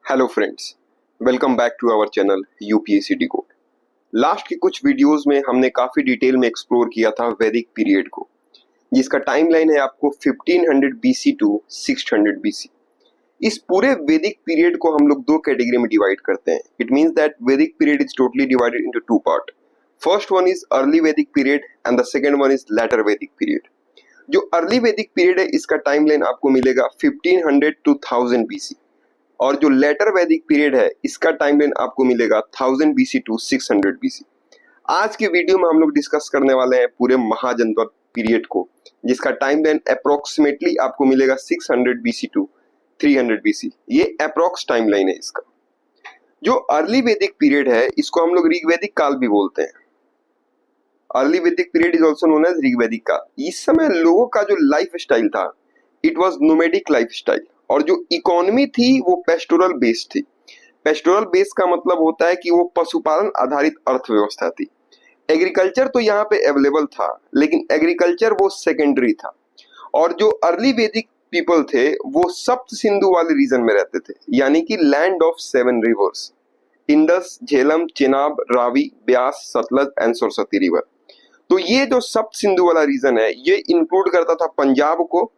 Hello friends, welcome back to our channel UPSC decode. Last के कुछ videos में हमने काफी डिटेल में एक्सप्लोर किया था वैदिक पीरियड को, जिसका टाइमलाइन है आपको 1500 बीसी टू 600 बीसी। इस पूरे वैदिक पीरियड को हम लोग दो कैटेगरी में डिवाइड करते हैं। It means that Vedic period is totally divided into two part. First one is early Vedic period and the second one is later Vedic period. जो अर्ली वैदिक पीरियड है इसका टाइमलाइन आपको मिलेगा 1500 टू 1000 बीसी, और जो लेटर वैदिक पीरियड है इसका टाइमलाइन आपको मिलेगा 1000 बीसी टू 600 बीसी। आज के वीडियो में हम लोग डिस्कस करने वाले हैं पूरे महाजनपद पीरियड को, जिसका टाइमलाइन अप्रोक्सीमेटली आपको मिलेगा 600 बीसी टू 300 बीसी। ये अप्रोक्स टाइमलाइन है इसका। जो अर्ली वैदिक पीरियड है इसको हम लोग ऋग्वैदिक काल भी बोलते हैं। Early Vedic period is also known as Rigvedic काल। इस समय लोगों का जो लाइफ स्टाइल था it was nomadic life style, और जो इकोनॉमी थी वो पेस्टोरल बेस्ड थी। पेस्टोरल बेस का मतलब होता है कि वो पशुपालन आधारित अर्थव्यवस्था थी। एग्रीकल्चर तो यहाँ पे अवेलेबल था, लेकिन एग्रीकल्चर वो सेकेंडरी था। और जो अर्ली वैदिक पीपल थे वो सप्त सिंधु वाले रीजन में रहते थे, यानी कि land of 7 reverse, Indus, Jhelum, Chenab, Ravi, Beas, Sutlej and Saraswati river. तो ये जो सप्त सिंधु वाला रीजन है ये इंक्लूड करता था पंजाब को,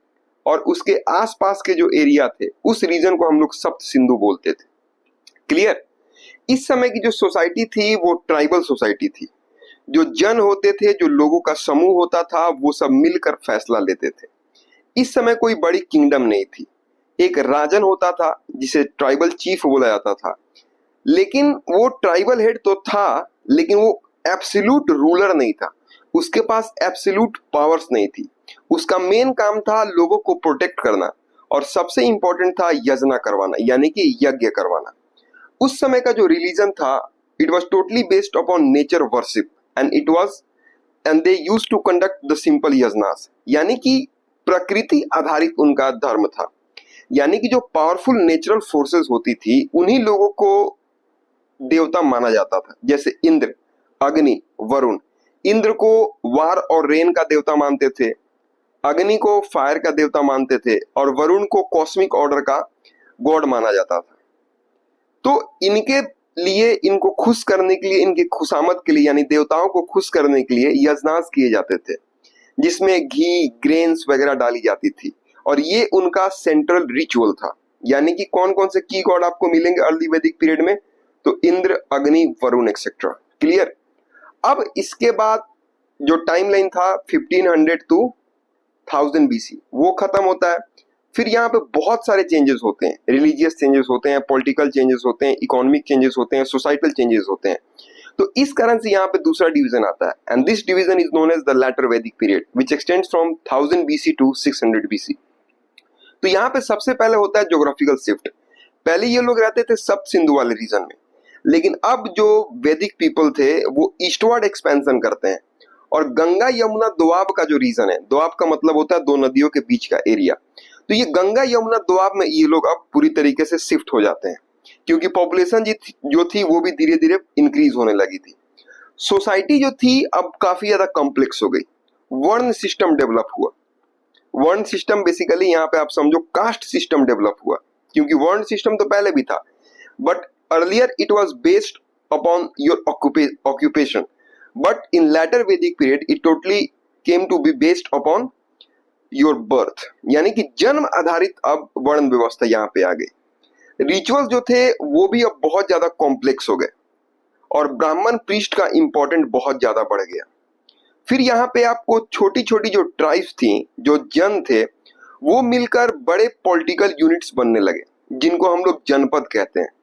और उसके आसपास के जो एरिया थे उस रीजन को हम लोग सप्त सिंधु बोलते थे। क्लियर? इस समय की जो सोसाइटी थी वो ट्राइबल सोसाइटी थी। जो जन होते थे, जो लोगों का समूह होता था, वो सब मिलकर फैसला लेते थे। इस समय कोई बड़ी किंगडम नहीं थी। एक राजन होता था जिसे ट्राइबल चीफ बोला जाता था, लेकिन वो ट्राइबल हेड तो था, लेकिन वो एब्सोल्यूट रूलर नहीं था। उसके पास एब्सोल्यूट पावर्स नहीं थी। उसका मेन काम था लोगों को प्रोटेक्ट करना, और सबसे इंपॉर्टेंट था यजना करवाना, यानी कि यज्ञ करवाना। उस समय का जो रिलीजन था it was totally based upon nature worship, and they used to conduct the simple yajnas, यानी कि प्रकृति आधारित उनका धर्म था। यानी कि जो पावरफुल नेचुरल फोर्सेस होती थी उन्हीं लोगों को देवता माना जाता था, जैसे इंद्र, अग्नि, वरुण। इंद्र को वार और रेन का देवता मानते थे, अग्नि को फायर का देवता मानते थे, और वरुण को कॉस्मिक ऑर्डर का गॉड माना जाता था। तो इनके लिए, इनको खुश करने के लिए, इनकी खुशामद के लिए, यानी देवताओं को खुश करने के लिए यज्ञास किए जाते थे, जिसमें घी, ग्रेन्स वगैरह डाली जाती थी, और ये उनका सेंट्रल रिचुअल था। यानी कि कौन कौन से की गॉड आपको मिलेंगे अर्ली वैदिक पीरियड में? तो इंद्र, अग्नि, वरुण एक्सेट्रा। क्लियर? अब इसके बाद जो टाइमलाइन था 1500 टू 1000 बीसी वो खत्म होता है। फिर यहाँ पे बहुत सारे चेंजेस होते हैं। रिलीजियस चेंजेस होते हैं, पॉलिटिकल चेंजेस होते हैं, इकोनॉमिक चेंजेस होते हैं, सोसाइटल चेंजेस होते हैं। तो इस कारण से यहाँ पे दूसरा डिवीजन आता है, and this division is known as the later Vedic period which extends from 1000 BC to 600 BC. तो यहाँ पे सबसे पहले होता है ज्योग्राफिकल शिफ्ट। पहले ये लोग रहते थे सप्त सिंधु वाले रीजन में, लेकिन अब जो वैदिक पीपल थे वो ईस्टवर्ड एक्सपेंशन करते हैं, और गंगा यमुना दोआब का जो रीजन है, दोआब का मतलब होता है दो नदियों के बीच का एरिया, तो ये गंगा यमुना दोआब में ये लोग अब पूरी तरीके से शिफ्ट हो जाते हैं, क्योंकि पॉपुलेशन जो थी वो भी धीरे धीरे इंक्रीज होने लगी थी। सोसाइटी जो थी अब काफी ज्यादा कॉम्प्लेक्स हो गई। वर्ण सिस्टम डेवलप हुआ। वर्ण सिस्टम बेसिकली यहाँ पे आप समझो कास्ट सिस्टम डेवलप हुआ, क्योंकि वर्ण सिस्टम तो पहले भी था, but earlier it was based upon your occupation, but in later Vedic period it totally came to be based upon your birth, यानी कि जन्म आधारित अब वर्ण व्यवस्था यहाँ पे आ गई। रिचुअल्स जो थे वो भी अब बहुत ज्यादा कॉम्प्लेक्स हो गए, और ब्राह्मण प्रीस्ट का इंपॉर्टेंट बहुत ज्यादा बढ़ गया। फिर यहाँ पे आपको छोटी छोटी जो ट्राइब्स थी, जो जन थे, वो मिलकर बड़े पॉलिटिकल यूनिट्स बनने लगे, जिनको हम लोग जनपद कहते हैं।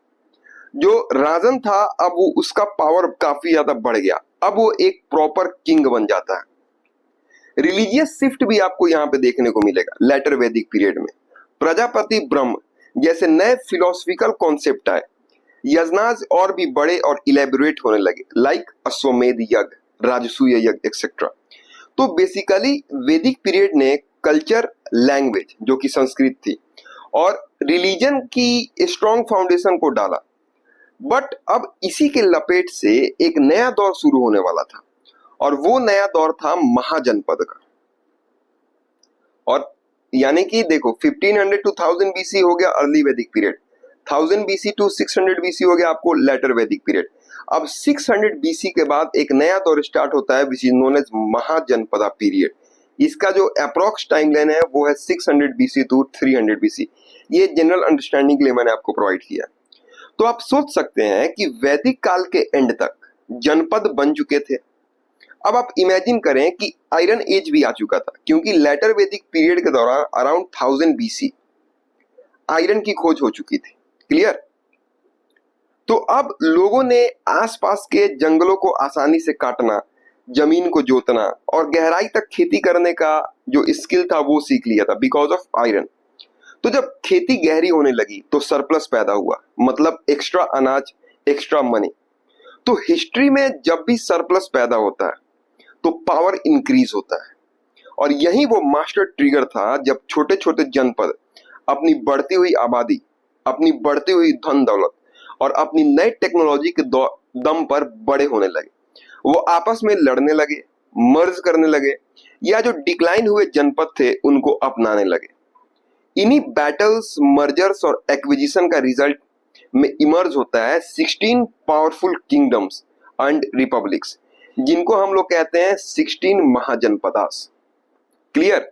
जो राजन था अब वो उसका पावर काफी ज्यादा बढ़ गया, अब वो एक प्रॉपर किंग बन जाता है। रिलीजियस शिफ्ट भी आपको यहाँ पे देखने को मिलेगा लेटर वैदिक पीरियड में। प्रजापति ब्रह्म जैसे नए फिलोसफिकल कॉन्सेप्ट आए, यजनाज और भी बड़े और इलेबोरेट होने लगे, लाइक अश्वमेध यज्ञ, राजसूय यज्ञ एक्सेट्रा। तो बेसिकली वैदिक पीरियड ने कल्चर, लैंग्वेज जो कि संस्कृत थी, और रिलीजन की स्ट्रॉन्ग फाउंडेशन को डाला। बट अब इसी के लपेट से एक नया दौर शुरू होने वाला था, और वो नया दौर था महाजनपद का। और यानी कि देखो 1500 टू 1000 बीसी हो गया early Vedic period, 1000 BC to 600 BC हो गया आपको लेटर वैदिक पीरियड। अब 600 BC के बाद एक नया दौर स्टार्ट होता है which is known as Mahajanapada period. इसका जो अप्रोक्स टाइमलाइन है वो है 600 BC टू 300 BC। ये जनरल अंडरस्टैंडिंग के लिए मैंने आपको प्रोवाइड किया। तो आप सोच सकते हैं कि वैदिक काल के एंड तक जनपद बन चुके थे। अब आप इमेजिन करें कि आयरन एज भी आ चुका था, क्योंकि लेटर वैदिक पीरियड के दौरान अराउंड 1000 BC आयरन की खोज हो चुकी थी। क्लियर? तो अब लोगों ने आसपास के जंगलों को आसानी से काटना, जमीन को जोतना और गहराई तक खेती करने का जो स्किल था वो सीख लिया था बिकॉज ऑफ आयरन। तो जब खेती गहरी होने लगी तो सरप्लस पैदा हुआ, मतलब एक्स्ट्रा अनाज, एक्स्ट्रा मनी। तो हिस्ट्री में जब भी सरप्लस पैदा होता है तो पावर इंक्रीज होता है, और यही वो मास्टर ट्रिगर था जब छोटे छोटे जनपद अपनी बढ़ती हुई आबादी, अपनी बढ़ती हुई धन दौलत और अपनी नई टेक्नोलॉजी के दम पर बड़े होने लगे। वो आपस में लड़ने लगे, मर्ज करने लगे, या जो डिक्लाइन हुए जनपद थे उनको अपनाने लगे। इन्हीं बैटल्स, मर्जर्स और एक्विजिशन का रिजल्ट में इमर्ज होता है 16 पावरफुल किंगडम्स एंड रिपब्लिक्स, जिनको हम लोग कहते हैं 16 महाजनपदास। क्लियर?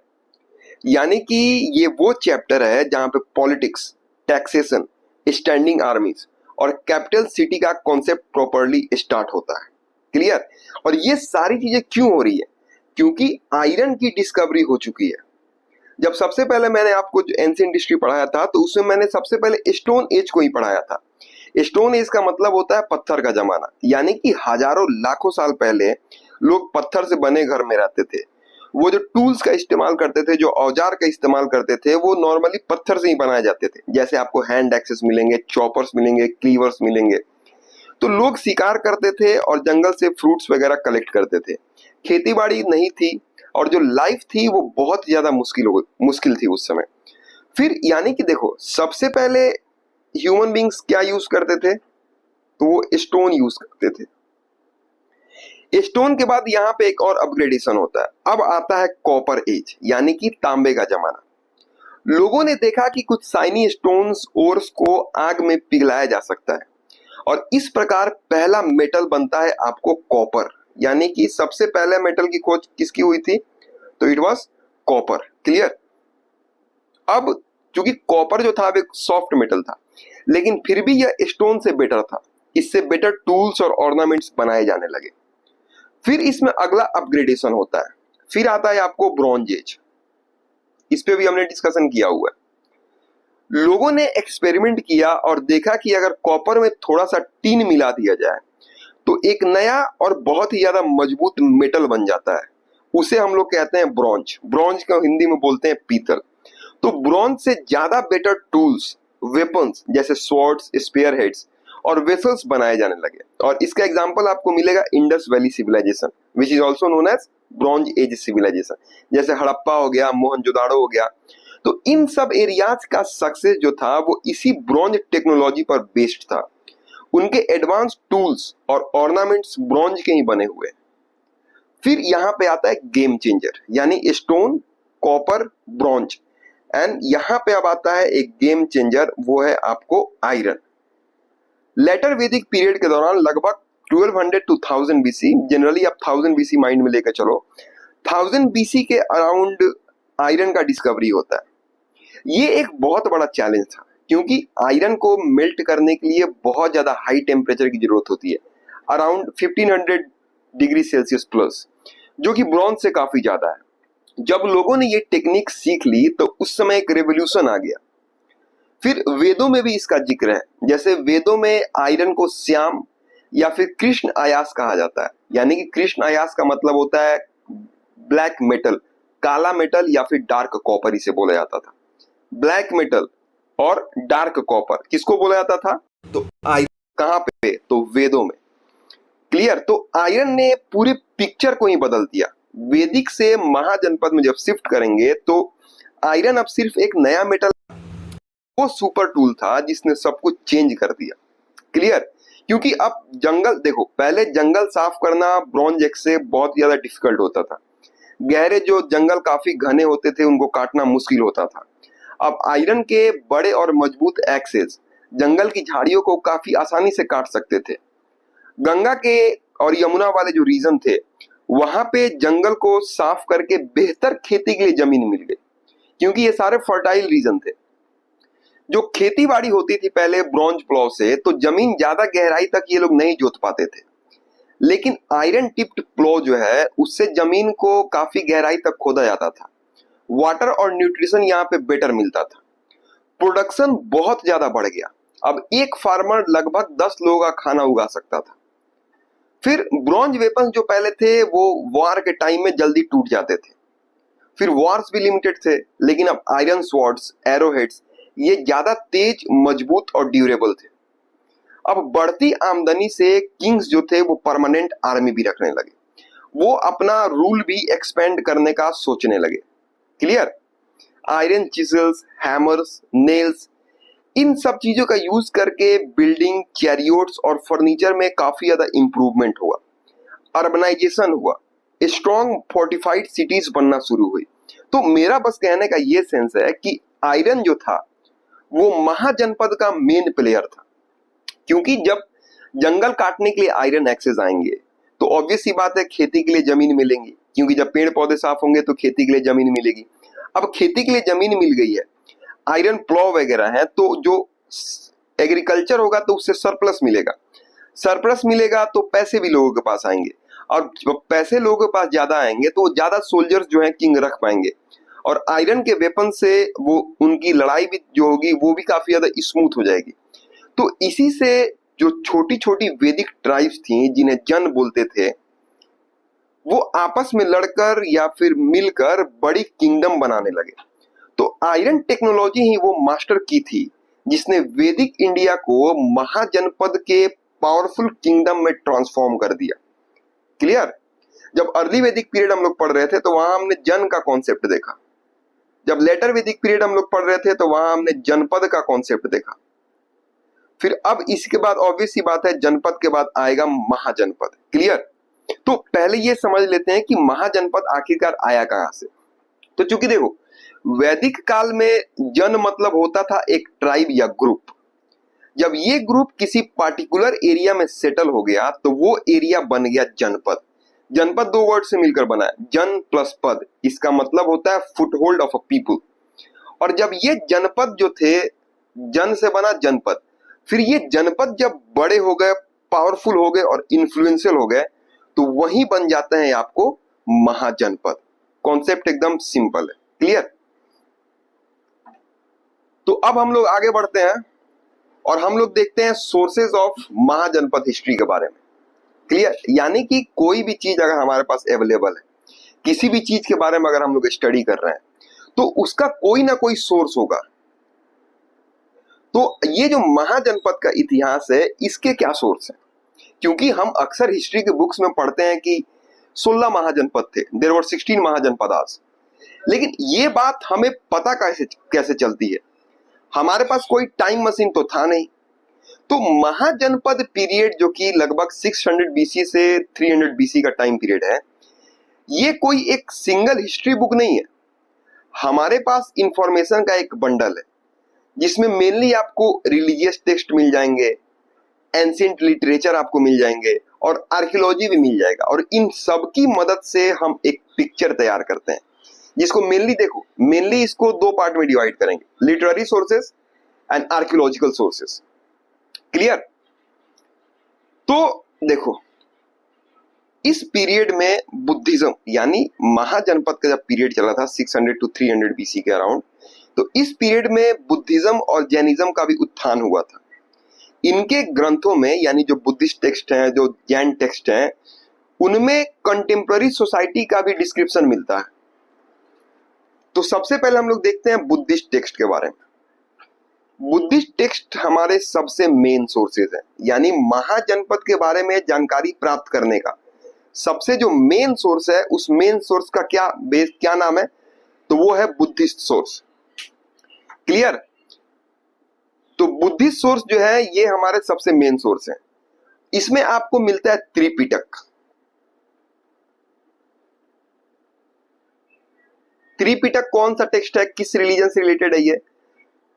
यानी कि ये वो चैप्टर है जहां पे पॉलिटिक्स, टैक्सेशन, स्टैंडिंग आर्मीज और कैपिटल सिटी का कॉन्सेप्ट प्रॉपर्ली स्टार्ट होता है। क्लियर? और ये सारी चीजें क्यों हो रही है? क्योंकि आयरन की डिस्कवरी हो चुकी है। जब सबसे पहले मैंने आपको जो एंशिएंट हिस्ट्री पढ़ाया था तो उसमें मैंने सबसे पहले स्टोन एज को ही पढ़ाया था। स्टोन एज का मतलब होता है पत्थर का जमाना, यानी कि हजारों लाखों साल पहले लोग पत्थर से बने घर में रहते थे। वो जो टूल्स का इस्तेमाल करते थे, जो औजार का इस्तेमाल करते थे, वो नॉर्मली पत्थर से ही बनाए जाते थे। जैसे आपको हैंड एक्सेस मिलेंगे, चॉपर्स मिलेंगे, क्लीवर्स मिलेंगे। तो लोग शिकार करते थे और जंगल से फ्रूट्स वगैरह कलेक्ट करते थे। खेती बाड़ी नहीं थी और जो लाइफ थी वो बहुत ज्यादा मुश्किल थी उस समय। फिर यानी कि देखो, सबसे पहले ह्यूमन बींग्स क्या यूज करते थे? तो वो स्टोन यूज करते थे। स्टोन के बाद यहाँ पे एक और अपग्रेडेशन होता है। अब आता है कॉपर एज, यानी कि तांबे का जमाना। लोगों ने देखा कि कुछ शाइनी स्टोन्स ओर्स को आग में पिघलाया जा सकता है, और इस प्रकार पहला मेटल बनता है आपको कॉपर। यानी कि सबसे पहले मेटल की खोज किसकी हुई थी? तो इट वाज कॉपर। क्लियर? अब चूंकि कॉपर जो था वो एक सॉफ्ट मेटल था, लेकिन फिर भी यह स्टोन से बेटर था। इससे बेटर टूल्स और ऑर्नामेंट्स बनाए जाने लगे। फिर इसमें अगला अपग्रेडेशन होता है। फिर आता है आपको ब्रॉन्ज एज। इस पे भी हमने डिस्कशन किया हुआ है। लोगों ने एक्सपेरिमेंट किया और देखा कि अगर कॉपर में थोड़ा सा टीन मिला दिया जाए तो एक नया और बहुत ही ज्यादा मजबूत मेटल बन जाता है। उसे हम लोग कहते हैं ब्रॉन्ज। ब्रॉन्ज को हिंदी में बोलते हैं पीतल। तो ब्रॉन्ज से ज्यादा बेटर टूल्स, वेपन्स जैसे स्वॉर्ड्स, स्पेयर हेड्स और वेसल्स बनाए जाने लगे। और इसका एग्जांपल आपको मिलेगा Indus valley civilization, which is also known as bronze age civilization. जैसे हड़प्पा हो गया, मोहनजोदाड़ो हो गया। तो इन सब एरियाज का सक्सेस जो था वो इसी ब्रॉन्ज टेक्नोलॉजी पर बेस्ड था। उनके एडवांस टूल्स और ऑर्नामेंट्स ब्रॉन्ज के ही बने हुए। फिर यहाँ पे आता है गेम चेंजर, यानी स्टोन, कॉपर, ब्रॉन्ज, एंड यहाँ पे अब आता है एक गेम चेंजर, वो है आपको आयरन। लेटर वैदिक पीरियड के दौरान लगभग 1200 टू 1000 BC, जनरली आप 1000 BC माइंड में लेकर चलो, 1000 BC के अराउंड आयरन का डिस्कवरी होता है। ये एक बहुत बड़ा चैलेंज था, क्योंकि आयरन को मेल्ट करने के लिए बहुत ज्यादा हाई टेम्परेचर की जरूरत होती है, अराउंड 1500 डिग्री सेल्सियस प्लस, जो कि ब्रॉन्ज से काफी ज्यादा है। जब लोगों ने ये टेक्निक सीख ली तो उस समय एक रेवोल्यूशन आ गया। फिर वेदों में भी इसका जिक्र है। जैसे वेदों में आयरन को श्याम या फिर कृष्ण आयास कहा जाता है। यानी कि कृष्ण आयास का मतलब होता है ब्लैक मेटल, काला मेटल या फिर डार्क कॉपर, इसे बोला जाता था। ब्लैक मेटल और डार्क कॉपर किसको बोला जाता था? तो आयरन कहां पे? तो वेदों में। क्लियर? तो आयरन ने पूरी पिक्चर को ही बदल दिया। वैदिक से महाजनपद में जब शिफ्ट करेंगे तो आयरन अब सिर्फ एक नया मेटल, वो सुपर टूल था जिसने सब कुछ चेंज कर दिया। क्लियर? क्योंकि अब जंगल देखो, पहले जंगल साफ करना ब्रॉन्ज एक्स से बहुत ज्यादा डिफिकल्ट होता था। गहरे जो जंगल काफी घने होते थे उनको काटना मुश्किल होता था। अब आयरन के बड़े और मजबूत एक्सेस जंगल की झाड़ियों को काफी आसानी से काट सकते थे। गंगा के और यमुना वाले जो रीजन थे वहां पे जंगल को साफ करके बेहतर खेती के लिए जमीन मिल गई, क्योंकि ये सारे फर्टाइल रीजन थे। जो खेती बाड़ी होती थी पहले ब्रॉन्ज प्लॉव से, तो जमीन ज्यादा गहराई तक ये लोग नहीं जोत पाते थे, लेकिन आयरन टिप्ड प्लॉव जो है उससे जमीन को काफी गहराई तक खोदा जाता था। वाटर और न्यूट्रिशन यहाँ पे बेटर मिलता था, प्रोडक्शन बहुत ज्यादा बढ़ गया। अब एक फार्मर लगभग 10 लोगों का खाना उगा सकता था। फिर ब्रॉन्ज वेपन्स जो पहले थे वो वॉर के टाइम में जल्दी टूट जाते थे। फिर वॉर्स भी लिमिटेड थे, लेकिन अब आयरन स्वॉर्ड्स, एरोहेड्स ये ज्यादा तेज, मजबूत और ड्यूरेबल थे। अब बढ़ती आमदनी से किंग्स जो थे वो परमानेंट आर्मी भी रखने लगे, वो अपना रूल भी एक्सपेंड करने का सोचने लगे। Clear? Iron chisels, hammers, nails, इन सब चीजों का यूज करके बिल्डिंग, चैरियोट्स और फर्नीचर में काफी ज्यादा इंप्रूवमेंट हुआ, अर्बनाइजेशन हुआ, स्ट्रॉन्ग फोर्टिफाइड सिटीज बनना शुरू हुई। तो मेरा बस कहने का ये सेंस है कि आयरन जो था वो महाजनपद का मेन प्लेयर था, क्योंकि जब जंगल काटने के लिए आयरन एक्सेस आएंगे तो ऑब्वियस सी बात है खेती के लिए जमीन मिलेंगी, क्योंकि जब पेड़ पौधे साफ होंगे तो खेती के लिए जमीन मिलेगी। अब खेती के लिए जमीन मिल गई है, आयरन प्लॉव वगैरह है, तो जो एग्रीकल्चर होगा तो उससे सरप्लस मिलेगा, सरप्लस मिलेगा तो पैसे भी लोगों के पास आएंगे, और जब पैसे लोगों के पास ज्यादा आएंगे तो ज्यादा सोल्जर्स जो है किंग रख पाएंगे, और आयरन के वेपन से वो उनकी लड़ाई भी जो होगी वो भी काफी ज्यादा स्मूथ हो जाएगी। तो इसी से जो छोटी छोटी वैदिक ट्राइब्स थी जिन्हें जन बोलते थे, वो आपस में लड़कर या फिर मिलकर बड़ी किंगडम बनाने लगे। तो आयरन टेक्नोलॉजी ही वो मास्टर की थी जिसने वैदिक इंडिया को महाजनपद के पावरफुल किंगडम में ट्रांसफॉर्म कर दिया। क्लियर? जब अर्ली वैदिक पीरियड हम लोग पढ़ रहे थे तो वहां हमने जन का कॉन्सेप्ट देखा, जब लेटर वैदिक पीरियड हम लोग पढ़ रहे थे तो वहां हमने जनपद का कॉन्सेप्ट देखा। फिर अब इसके बाद ऑब्वियस सी बात है जनपद के बाद आएगा महाजनपद। क्लियर? तो पहले ये समझ लेते हैं कि महाजनपद आखिरकार आया कहां से। तो चूंकि देखो वैदिक काल में जन मतलब होता था एक ट्राइब या ग्रुप। जब ये ग्रुप किसी पार्टिकुलर एरिया में सेटल हो गया तो वो एरिया बन गया जनपद। जनपद दो वर्ड से मिलकर बना है, जन प्लस पद, इसका मतलब होता है फुटहोल्ड ऑफ अ पीपुल। और जब ये जनपद जो थे, जन से बना जनपद, फिर ये जनपद जब बड़े हो गए, पावरफुल हो गए और इन्फ्लुएंशियल हो गए, तो वही बन जाते हैं आपको महाजनपद। कॉन्सेप्ट एकदम सिंपल है। क्लियर? तो अब हम लोग आगे बढ़ते हैं और हम लोग देखते हैं सोर्सेज ऑफ महाजनपद हिस्ट्री के बारे में। क्लियर? यानी कि कोई भी चीज अगर हमारे पास अवेलेबल है, किसी भी चीज के बारे में अगर हम लोग स्टडी कर रहे हैं तो उसका कोई ना कोई सोर्स होगा। तो ये जो महाजनपद का इतिहास है इसके क्या सोर्स है? क्योंकि हम अक्सर हिस्ट्री के बुक्स में पढ़ते हैं कि 16 महाजनपद थे, देयर वर 16 महाजनपदास, लेकिन ये बात हमें पता कैसे कैसे चलती है? हमारे पास कोई टाइम मशीन तो था नहीं। तो महाजनपद पीरियड जो कि लगभग 600 बीसी से 300 बीसी का टाइम पीरियड है, ये कोई एक सिंगल हिस्ट्री बुक नहीं है। हमारे पास इंफॉर्मेशन का एक बंडल है जिसमें मेनली आपको रिलीजियस टेक्स्ट मिल जाएंगे, एंशिएंट लिटरेचर आपको मिल जाएंगे और आर्कियोलॉजी भी मिल जाएगा, और इन सब की मदद से हम एक पिक्चर तैयार करते हैं जिसको मेनली इसको दो पार्ट में डिवाइड करेंगे, literary sources and archaeological sources. Clear? तो देखो इस पीरियड में बुद्धिज्म, यानी महाजनपद का जब पीरियड चला था 600 टू 300 बीसी के अराउंड, तो इस पीरियड में बुद्धिज्म और जैनिज्म का भी उत्थान हुआ था। इनके ग्रंथों में, यानी जो बुद्धिस्ट टेक्स्ट हैं, जो जैन टेक्स्ट हैं, उनमें कंटेम्पररी सोसाइटी का भी डिस्क्रिप्शन मिलता है। तो सबसे पहले हम लोग देखते हैं बुद्धिस्ट टेक्स्ट के बारे में। बुद्धिस्ट टेक्स्ट हमारे सबसे मेन सोर्सेज हैं, यानी महाजनपद के बारे में जानकारी प्राप्त करने का सबसे जो मेन सोर्स है, उस मेन सोर्स का क्या नाम है? तो वो है बुद्धिस्ट सोर्स। क्लियर? तो बुद्धिस्ट सोर्स जो है ये हमारे सबसे मेन सोर्स है। इसमें आपको मिलता है त्रिपिटक। त्रिपिटक कौन सा टेक्स्ट है, किस रिलीजन से रिलेटेड है ये?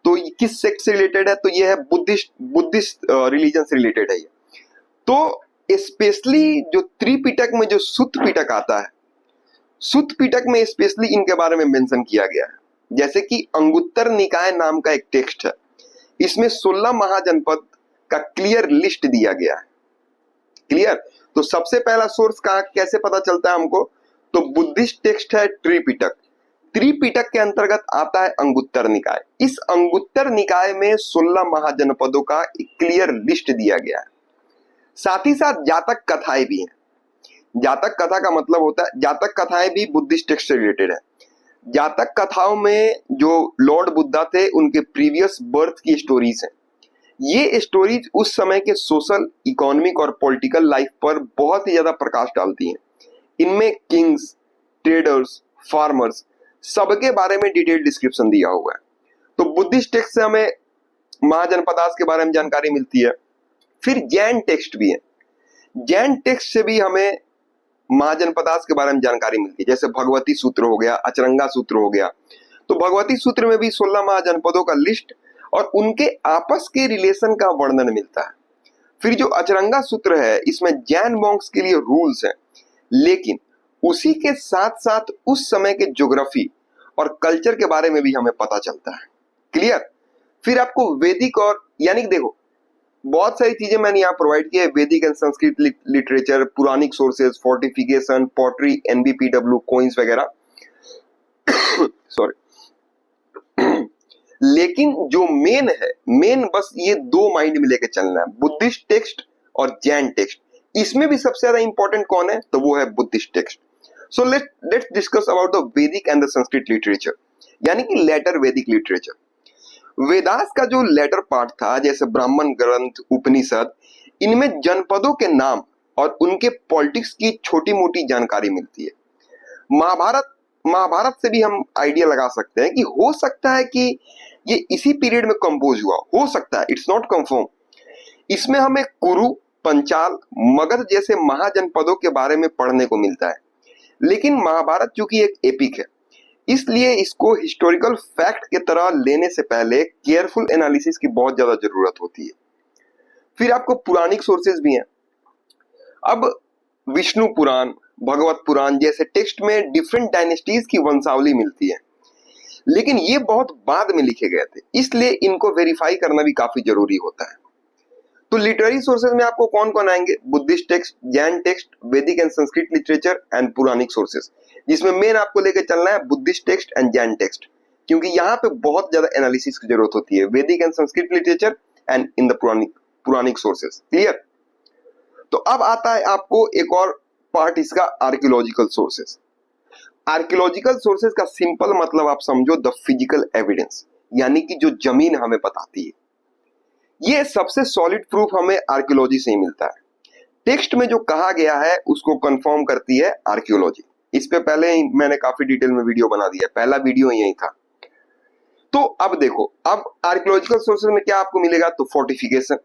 तो ये किस सेक्ट से रिलेटेड है? तो ये है बुद्धिस्ट रिलीजन से रिलेटेड है ये। तो स्पेशली जो त्रिपिटक में जो सुत्त पिटक आता है, सुत्त पिटक में स्पेशली इनके बारे में मेंशन किया गया है। जैसे कि अंगुत्तर निकाय नाम का एक टेक्स्ट है, इसमें 16 महाजनपद का क्लियर लिस्ट दिया गया है। क्लियर? तो सबसे पहला सोर्स कहाँ कैसे पता चलता है हमको? तो बुद्धिस्ट टेक्स्ट है त्रिपिटक। त्रिपिटक के अंतर्गत आता है अंगुत्तर निकाय। इस अंगुत्तर निकाय में 16 महाजनपदों का एक क्लियर लिस्ट दिया गया है। साथ ही साथ जातक कथाएं भी हैं। जातक कथा का मतलब होता है, जातक कथाएं भी बुद्धिस्ट टेक्स्ट से रिलेटेड है। जातक कथाओं में जो लॉर्ड बुद्धा थे उनके प्रीवियस बर्थ की स्टोरीज हैं। ये स्टोरीज उस समय के सोशल, इकोनॉमिक और पॉलिटिकल लाइफ पर बहुत ही ज्यादा प्रकाश डालती हैं। इनमें किंग्स, ट्रेडर्स, फार्मर्स सबके बारे में डिटेल डिस्क्रिप्शन दिया हुआ है। तो बुद्धिस्ट टेक्स्ट से हमें महाजनपदास के बारे में जानकारी मिलती है। फिर जैन टेक्स्ट भी है। जैन टेक्स्ट से भी हमें महाजनपदास के बारे में जानकारी मिलती है। जैसे भगवती सूत्र हो गया, अचरंगा सूत्र हो गया। तो भगवती सूत्र में भी 16 महाजनपदों का लिस्ट और उनके आपस के रिलेशन का वर्णन मिलता है। फिर जो अचरंगा सूत्र है, इसमें जैन मॉन्क्स के लिए रूल्स हैं, लेकिन उसी के साथ साथ उस समय के ज्योग्राफी और कल्चर के बारे में भी हमें पता चलता है। क्लियर? फिर आपको वैदिक और यानी कि देखो बहुत सारी चीजें मैंने यहाँ प्रोवाइड की है। Vedic and Sanskrit literature, Puranic sources, fortification, pottery, NBPW, coins वगैरह सॉरी लेकिन जो मेन है, मेन बस ये दो माइंड में लेके चलना है, बुद्धिस्ट टेक्स्ट और जैन टेक्स्ट। इसमें भी सबसे ज्यादा इंपॉर्टेंट कौन है? तो वो है Buddhist text. So let's discuss about the वैदिक एंड द संस्कृत लिटरेचर, यानी कि लेटर वैदिक लिटरेचर। वेदास का जो लेटर पार्ट था, जैसे ब्राह्मण ग्रंथ, उपनिषद, इनमें जनपदों के नाम और उनके पॉलिटिक्स की छोटी मोटी जानकारी मिलती है। महाभारत से भी हम आइडिया लगा सकते हैं कि हो सकता है कि ये इसी पीरियड में कंपोज हुआ हो सकता है, इट्स नॉट कंफर्म। इसमें हमें कुरु, पंचाल, मगध जैसे महाजनपदों के बारे में पढ़ने को मिलता है। लेकिन महाभारत चूंकि एक एपिक है, इसलिए इसको हिस्टोरिकल फैक्ट की तरह लेने से पहले केयरफुल एनालिसिस की बहुत ज्यादा जरूरत होती है। फिर आपको पुराणिक सोर्सेज भी हैं। अब विष्णु पुराण, भगवत पुराण जैसे टेक्स्ट में डिफरेंट डायनेस्टीज की वंशावली मिलती है, लेकिन ये बहुत बाद में लिखे गए थे, इसलिए इनको वेरीफाई करना भी काफी जरूरी होता है। तो लिटरेरी सोर्सेज में आपको कौन कौन आएंगे? बुद्धिस्ट टेक्स्ट, जैन टेक्स्ट, वैदिक and Sanskrit literature and Puranik sources, जिसमें मेन आपको लेकर चलना है Buddhist text and Jain text, क्योंकि यहाँ पे बहुत ज्यादा एनालिसिस की जरूरत होती है, Vedic and Sanskrit literature and in the Puranik sources. Clear? तो अब आता है आपको एक और पार्ट इसका, आर्कियोलॉजिकल सोर्सेज। आर्कियोलॉजिकल सोर्सेज का सिंपल मतलब आप समझो द फिजिकल एविडेंस, यानी कि जो जमीन हमें बताती है। ये सबसे सॉलिड प्रूफ हमें आर्कियोलॉजी से ही मिलता है। टेक्स्ट में जो कहा गया है उसको कंफर्म करती है आर्कियोलॉजी। इस पे पहले ही मैंने काफी डिटेल में वीडियो बना दिया, पहला वीडियो यही था। तो अब देखो, अब आर्कियोलॉजिकल सोर्सेज में क्या आपको मिलेगा? तो फोर्टिफिकेशन,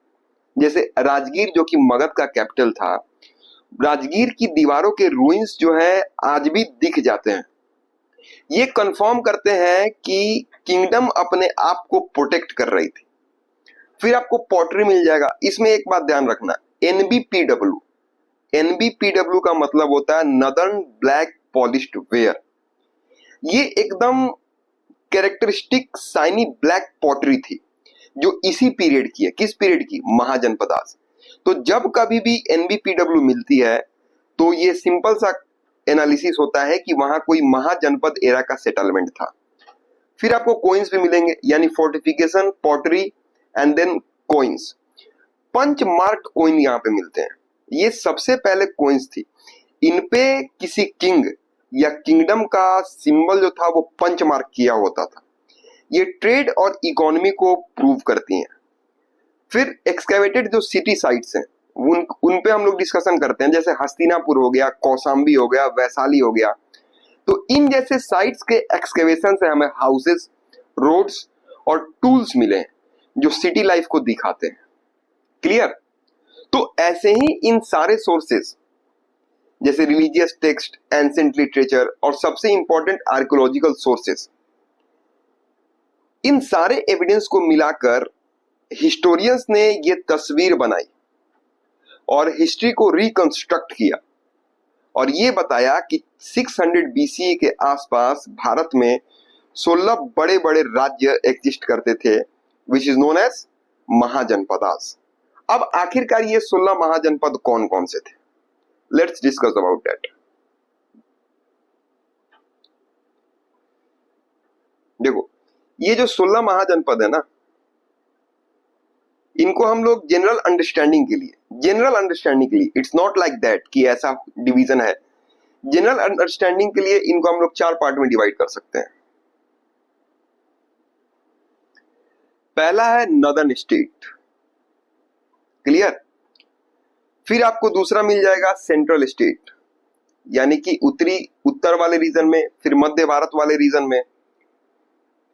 जैसे राजगीर जो कि मगध का कैपिटल था, राजगीर की दीवारों के रूइंस जो है आज भी दिख जाते हैं। ये कंफर्म करते हैं कि किंगडम अपने आप को प्रोटेक्ट कर रही थी। फिर आपको पॉटरी मिल जाएगा। इसमें एक बात ध्यान रखना, एनबीपीडब्ल्यू, एनबीपीडब्ल्यू का मतलब होता है नदर्न ब्लैक पॉलिश्ड वेयर। ये एकदम कैरेक्टरिस्टिक साइनी ब्लैक पॉटरी थी जो इसी पीरियड की है। किस पीरियड की? महाजनपदास। तो जब कभी भी एनबीपीडब्ल्यू मिलती है तो ये सिंपल सा एनालिसिस होता है कि वहां कोई महाजनपद एरा का सेटलमेंट था। फिर आपको कॉइन्स भी मिलेंगे, यानी fortification, pottery and then coins. Punch mark coin यहाँ पे मिलते हैं। ये सबसे पहले कॉइन्स थी। इनपे किसी किंग या किंगडम का सिंबल जो था वो पंच मार्क किया होता था। ये ट्रेड और इकोनॉमी को प्रूव करती हैं। फिर एक्सकेवेटेड जो सिटी साइट्स हैं उन पे हम लोग डिस्कशन करते हैं, जैसे हस्तिनापुर हो गया, कौशाम्बी हो गया, वैशाली हो गया। तो इन जैसे साइट्स के एक्सकेवेशन से हमें हाउसेस, रोड्स और टूल्स मिले हैं जो सिटी लाइफ को दिखाते हैं। क्लियर? तो ऐसे ही इन सारे सोर्सेस जैसे रिलीजियस टेक्स्ट, एंशिएंट लिटरेचर और सबसे इंपॉर्टेंट आर्कियोलॉजिकल सोर्सेस, इन सारे एविडेंस को मिलाकर हिस्टोरियंस ने ये तस्वीर बनाई और हिस्ट्री को रिकंस्ट्रक्ट किया और ये बताया कि 600 बीसीई के आसपास भारत में 16 बड़े बड़े राज्य एग्जिस्ट करते थे, which is known as Mahajanapadas. अब आखिरकार ये 16 महाजनपद कौन कौन से थे? Let's discuss about that. देखो, ये जो 16 महाजनपद है ना, इनको हम लोग जनरल अंडरस्टैंडिंग के लिए इट्स नॉट लाइक दैट कि ऐसा डिवीजन है। जनरल अंडरस्टैंडिंग के लिए इनको हम लोग 4 पार्ट में डिवाइड कर सकते हैं। पहला है नॉर्दर्न स्टेट, क्लियर। फिर आपको दूसरा मिल जाएगा सेंट्रल स्टेट, यानी कि उत्तर वाले रीजन में, फिर मध्य भारत वाले रीजन में,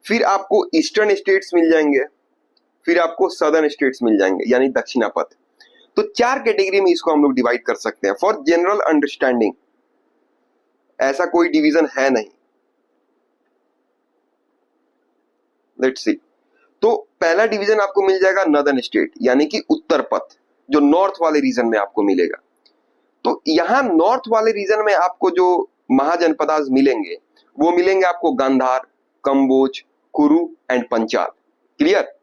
फिर आपको ईस्टर्न स्टेट्स मिल जाएंगे, फिर आपको सदर्न स्टेट्स मिल जाएंगे, यानी दक्षिणापथ। तो 4 कैटेगरी में इसको हम लोग डिवाइड कर सकते हैं फॉर जनरल अंडरस्टैंडिंग। ऐसा कोई डिवीजन है नहीं। Let's see. तो पहला डिवीजन आपको मिल जाएगा नॉर्दर्न स्टेट, यानी कि उत्तर पथ, जो नॉर्थ वाले रीजन में आपको मिलेगा। तो यहां नॉर्थ वाले रीजन में आपको जो महाजनपदास मिलेंगे वो मिलेंगे आपको गांधार, कंबोज, कुरु एंड पंचाल, क्लियर।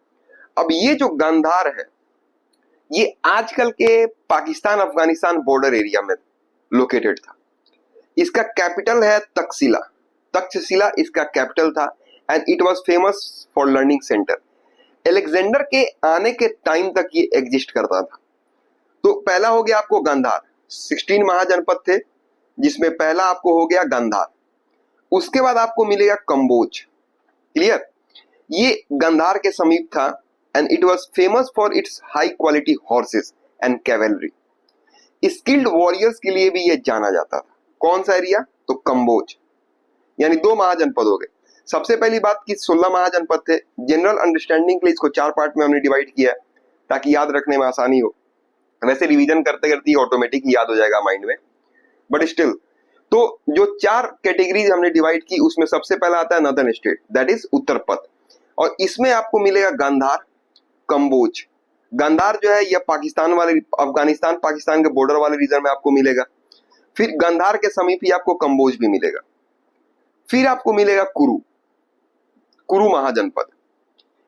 अब ये जो गांधार है ये आजकल के पाकिस्तान अफगानिस्तान बॉर्डर एरिया में लोकेटेड था। इसका कैपिटल है तक्षशिला। तक्षशिला इसका कैपिटल था and it was famous for learning centre. Alexander के आने के टाइम तक ये एग्जिस्ट करता था। तो पहला हो गया आपको गांधार। 16 महाजनपद थे जिसमें पहला आपको हो गया गांधार। उसके बाद आपको मिलेगा कंबोज, क्लियर। ये गांधार के समीप था and it was famous for it's high quality horses and cavalry. Skilled warriors के लिए भी ये जाना जाता था। कौन सा एरिया? तो कंबोज। यानी 2 महाजनपद हो गए। सबसे पहली बात कि 16 महाजनपद थे। जनरल अंडरस्टैंडिंग के लिए इसको 4 पार्ट में हमने डिवाइड किया है ताकि याद रखने में आसानी हो। वैसे रिवीजन करते करते ही ऑटोमेटिक याद हो जाएगा माइंड में, बट स्टिल। तो जो 4 कैटेगरीज हमने डिवाइड की उसमें सबसे पहला आता है नॉर्दर्न स्टेट, दैट इज उत्तर पथ। और इसमें आपको मिलेगा गांधार, कंबोज। गांधार जो है यह पाकिस्तान वाले, अफगानिस्तान पाकिस्तान के बॉर्डर वाले रीजन में आपको मिलेगा। फिर गांधार के समीप ही आपको कंबोज भी मिलेगा। फिर आपको मिलेगा कुरु, कुरु महाजनपद।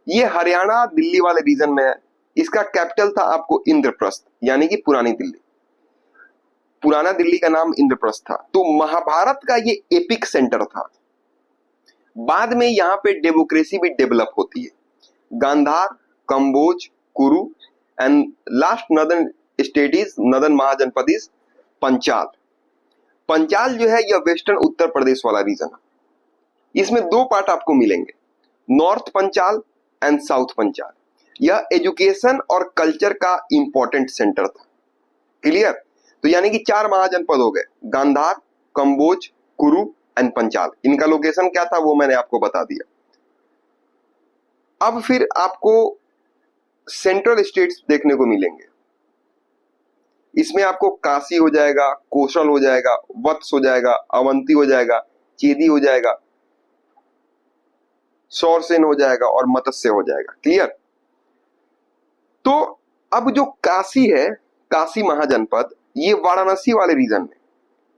ये हरियाणा दिल्ली वाले रीजन में है। इसका कैपिटल था आपको इंद्रप्रस्थ, यानी कि पुरानी दिल्ली। पुराना दिल्ली का नाम इंद्रप्रस्थ था। तो महाभारत का ये एपिक सेंटर था। बाद में यहाँ पे डेमोक्रेसी भी डेवलप होती है। Gandhara, Kamboja, Kuru and last northern state is, northern mahajanapada is Panchala. Panchala जो है यह वेस्टर्न उत्तर प्रदेश वाला रीजन है। इसमें 2 पार्ट आपको मिलेंगे, north Panchal and south Panchal. यह एजुकेशन और कल्चर का इंपॉर्टेंट सेंटर था, क्लियर। तो यानी कि 4 महाजनपद हो गए, गांधार, कंबोज, कुरु एंड पंचाल। इनका लोकेशन क्या था वो मैंने आपको बता दिया। अब फिर आपको सेंट्रल स्टेट्स देखने को मिलेंगे। इसमें आपको काशी हो जाएगा, कौशल हो जाएगा, वत्स हो जाएगा, अवंती हो जाएगा, चेदी हो जाएगा, सौरसेन हो जाएगा और मत्स्य हो जाएगा, क्लियर। तो अब जो काशी है, काशी महाजनपद, ये वाराणसी वाले रीजन में,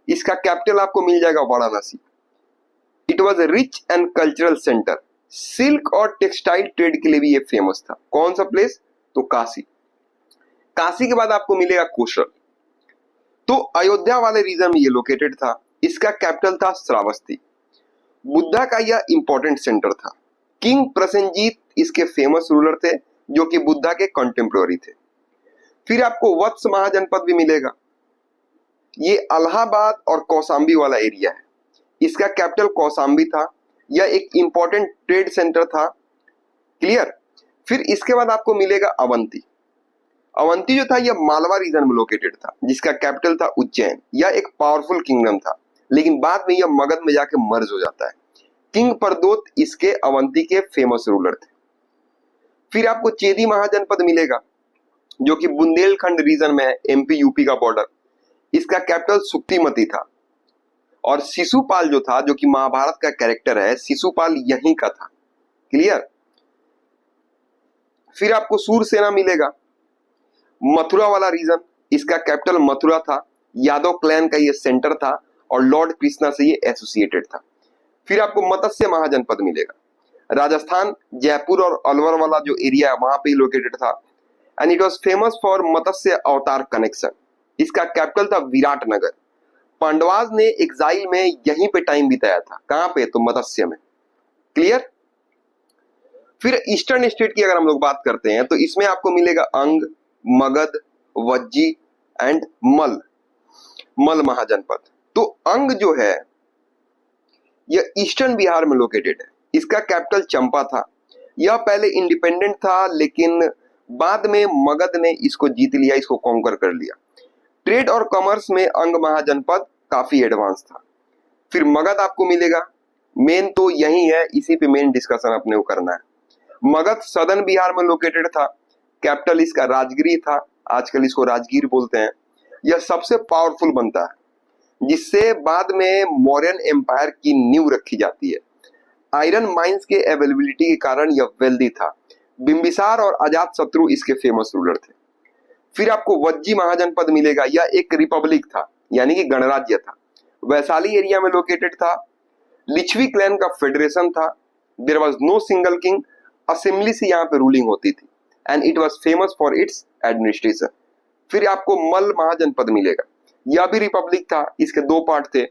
इसका कैपिटल आपको मिल जाएगा Varanasi. It was a rich and cultural centre. Silk और टेक्सटाइल ट्रेड के लिए भी ये फेमस था। कौन सा प्लेस? तो काशी। काशी के बाद आपको मिलेगा कौशल। तो अयोध्या वाले रीजन में ये लोकेटेड था। इसका कैपिटल था श्रावस्ती। बुद्धा का यह इंपॉर्टेंट सेंटर था। किंग प्रसेनजीत इसके फेमस रूलर थे जो कि बुद्धा के कंटेम्प्रोरी थे। फिर आपको वत्स महाजनपद भी मिलेगा। ये इलाहाबाद और कौशाम्बी वाला एरिया है। इसका कैपिटल कौशाम्बी था। यह एक इंपॉर्टेंट ट्रेड सेंटर था, क्लियर। फिर इसके बाद आपको मिलेगा अवंती। अवंती जो था यह मालवा रीजन में लोकेटेड था, जिसका कैपिटल था उज्जैन। यह एक पावरफुल किंगडम था, लेकिन बाद में यह मगध में जाके मर्ज हो जाता है। किंग प्रदोत इसके अवंती के फेमस रूलर थे। फिर आपको चेदी महाजनपद मिलेगा जो कि बुंदेलखंड रीजन में है, एमपी यूपी का बॉर्डर। इसका कैपिटल सुक्तिमती था। और शिशुपाल जो था, जो कि महाभारत का कैरेक्टर है, शिशुपाल यहीं का था, क्लियर। फिर आपको सूरसेना मिलेगा, मथुरा वाला रीजन, इसका कैपिटल मथुरा था, यादव क्लैन का ये सेंटर था और लॉर्ड कृष्णा से ये एसोसिएटेड था। फिर आपको मत्स्य महाजनपद मिलेगा, राजस्थान, जयपुर और अलवर वाला जो एरिया है वहां पे लोकेटेड था, and it was famous for Matsya avatar connection. इसका कैपिटल था विराटनगर। पांडवाज ने एग्जाइल में यहीं पे टाइम बिताया था, कहां पे, तो मत्स्य में। क्लियर। फिर ईस्टर्न स्टेट की अगर हम लोग बात करते हैं तो इसमें आपको मिलेगा अंग, मगध, वज्जी एंड मल महाजनपद। तो अंग जो है यह ईस्टर्न बिहार में लोकेटेड है, इसका कैपिटल चंपा था। यह पहले इंडिपेंडेंट था लेकिन बाद में मगध ने इसको जीत लिया, इसको कॉन्कर कर लिया। ट्रेड और कॉमर्स में अंग महाजनपद काफी एडवांस था। फिर मगध आपको मिलेगा, मेन तो यही है, इसी पे मेन डिस्कशन अपने को करना है। मगध सदर्न बिहार में लोकेटेड था, कैपिटल इसका राजगिरी था, आजकल इसको राजगीर बोलते हैं। यह सबसे पावरफुल बनता है जिससे बाद में मौर्यन एम्पायर की नींव रखी जाती है। आयरन माइंस के अवेलेबिलिटी के कारण यह वेल्दी था। बिंबिसार और अजात शत्रु इसके फेमस रूलर थे। फिर आपको वज्जी महाजनपद मिलेगा, यह एक रिपब्लिक था यानी कि गणराज्य था, वैशाली एरिया में लोकेटेड था। लिच्छवी क्लैन का फेडरेशन था। There was no single king, assembly से यहाँ पे रूलिंग होती थी and it was famous for its administration. फिर आपको मल महाजनपद मिलेगा, यह भी रिपब्लिक था, इसके दो पार्ट थे,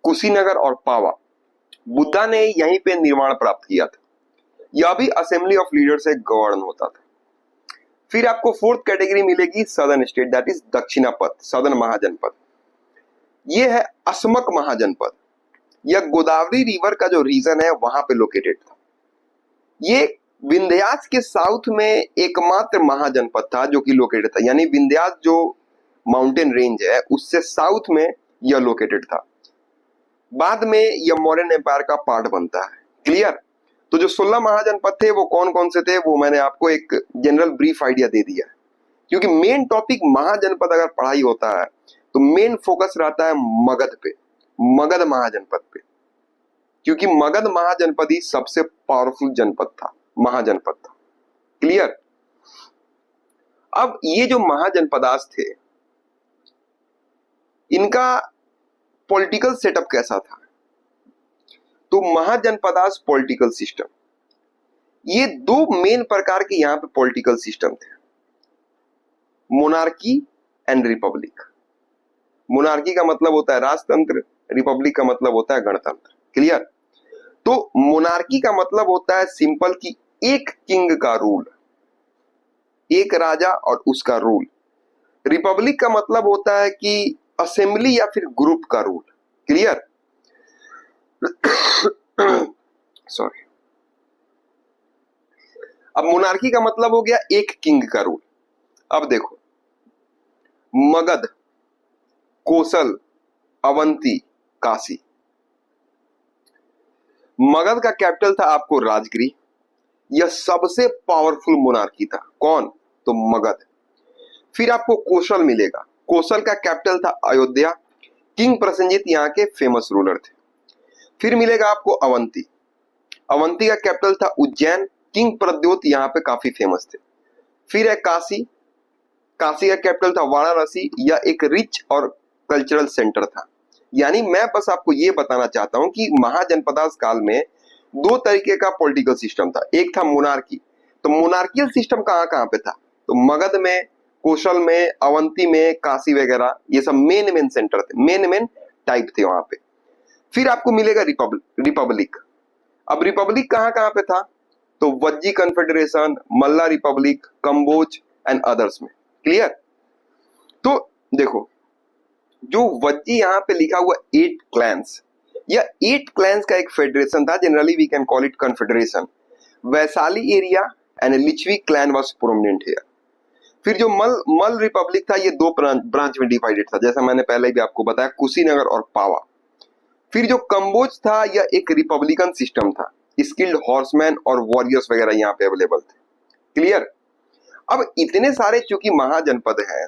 कुशीनगर और पावा। बुद्धा ने यहीं पे निर्माण प्राप्त किया था। यह भी असेंबली ऑफ लीडर से गवर्न होता था। फिर आपको फोर्थ कैटेगरी मिलेगी southern state, that is Dakshinapatha, southern mahajanapada. यह है असमक महाजनपद। यह गोदावरी रिवर का जो रीजन है वहां पे लोकेटेड था। ये विंध्यास के साउथ में एकमात्र महाजनपद था जो कि लोकेटेड था, यानी विंध्यास जो माउंटेन रेंज है उससे साउथ में यह लोकेटेड था। बाद में यह मौर्यन एम्पायर का पार्ट बनता है। क्लियर। तो जो 16 महाजनपद थे वो कौन कौन से थे वो मैंने आपको एक जनरल ब्रीफ आइडिया दे दिया है, क्योंकि मेन टॉपिक महाजनपद अगर पढ़ाई होता है तो मेन फोकस रहता है मगध पे, मगध महाजनपद पे, क्योंकि मगध महाजनपद ही सबसे पावरफुल जनपद था, महाजनपद था। क्लियर। अब ये जो महाजनपदास थे इनका पॉलिटिकल सेटअप कैसा था, तो महाजनपदास पॉलिटिकल सिस्टम, ये दो मेन प्रकार के यहां पे पॉलिटिकल सिस्टम थे, मोनार्की एंड रिपब्लिक। मोनार्की का मतलब होता है राजतंत्र, रिपब्लिक का मतलब होता है गणतंत्र। क्लियर। तो मोनार्की का मतलब होता है सिंपल कि एक किंग का रूल, एक राजा और उसका रूल। रिपब्लिक का मतलब होता है कि असेंबली या फिर ग्रुप का रूल। क्लियर। सॉरी। अब मोनार्की का मतलब हो गया एक किंग का रूल। अब देखो, मगध, कोसल, अवंती, काशी। मगध का कैपिटल था आपको राजगिरी। यह सबसे पावरफुल मोनार्की था। कौन, तो मगध। फिर आपको कोसल मिलेगा, कोसल का कैपिटल था अयोध्या। किंग प्रसेनजीत यहाँ के फेमस रूलर थे। फिर मिलेगा आपको अवंती, अवंती का कैपिटल था उज्जैन। किंग प्रद्योत यहाँ पे काफी फेमस थे। फिर है काशी, काशी का कैपिटल था वाराणसी। यह एक रिच और कल्चरल सेंटर था। यानी मैं बस आपको ये बताना चाहता हूं कि महाजनपदास काल में दो तरीके का पॉलिटिकल सिस्टम था। एक था मोनार्की, तो मोनार्कियल सिस्टम कहाँ कहाँ पे था, तो मगध में, कौशल में, अवंती में, काशी वगैरह, ये सब मेन मेन सेंटर थे, मेन मेन टाइप थे वहां पे। फिर आपको मिलेगा रिपब्लिक। अब रिपब्लिक कहाँ कहाँ पे था, तो Vajji confederation, Malla republic, Kamboja and others में। क्लियर। तो देखो, जो वज्जी यहाँ पे लिखा हुआ 8 क्लैंस, यह 8 क्लैंस का एक फेडरेशन था। Generally we can call it confederation. Vaishali area and Licchavi clan was prominent here. फिर जो मल रिपब्लिक था, ये दो ब्रांच में डिवाइडेड था, जैसा मैंने पहले भी आपको बताया, कुशीनगर और पावा। फिर जो कंबोज था, यह एक रिपब्लिकन सिस्टम था। स्किल्ड हॉर्समैन और वॉरियर्स वगैरह यहाँ पे अवेलेबल थे। क्लियर। अब इतने सारे चूंकि महाजनपद हैं,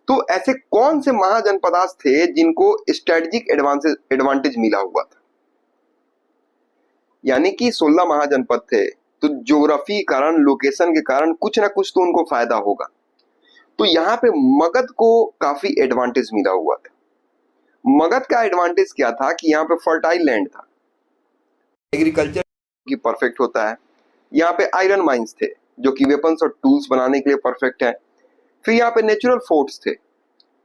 तो ऐसे कौन से महाजनपदास थे जिनको स्ट्रेटेजिक एडवांटेज मिला हुआ था, यानी कि 16 महाजनपद थे, तो ज्योग्राफी के कारण, लोकेशन के कारण कुछ ना कुछ तो उनको फायदा होगा। तो यहाँ पे मगध को काफी एडवांटेज मिला हुआ था। मगध का एडवांटेज क्या था कि यहाँ पे फर्टाइल लैंड था, एग्रीकल्चर की परफेक्ट होता है। यहाँ पे आयरन माइंस थे जो कि वेपन्स और टूल्स बनाने के लिए परफेक्ट है। फिर यहाँ पे नेचुरल फोर्ट्स थे,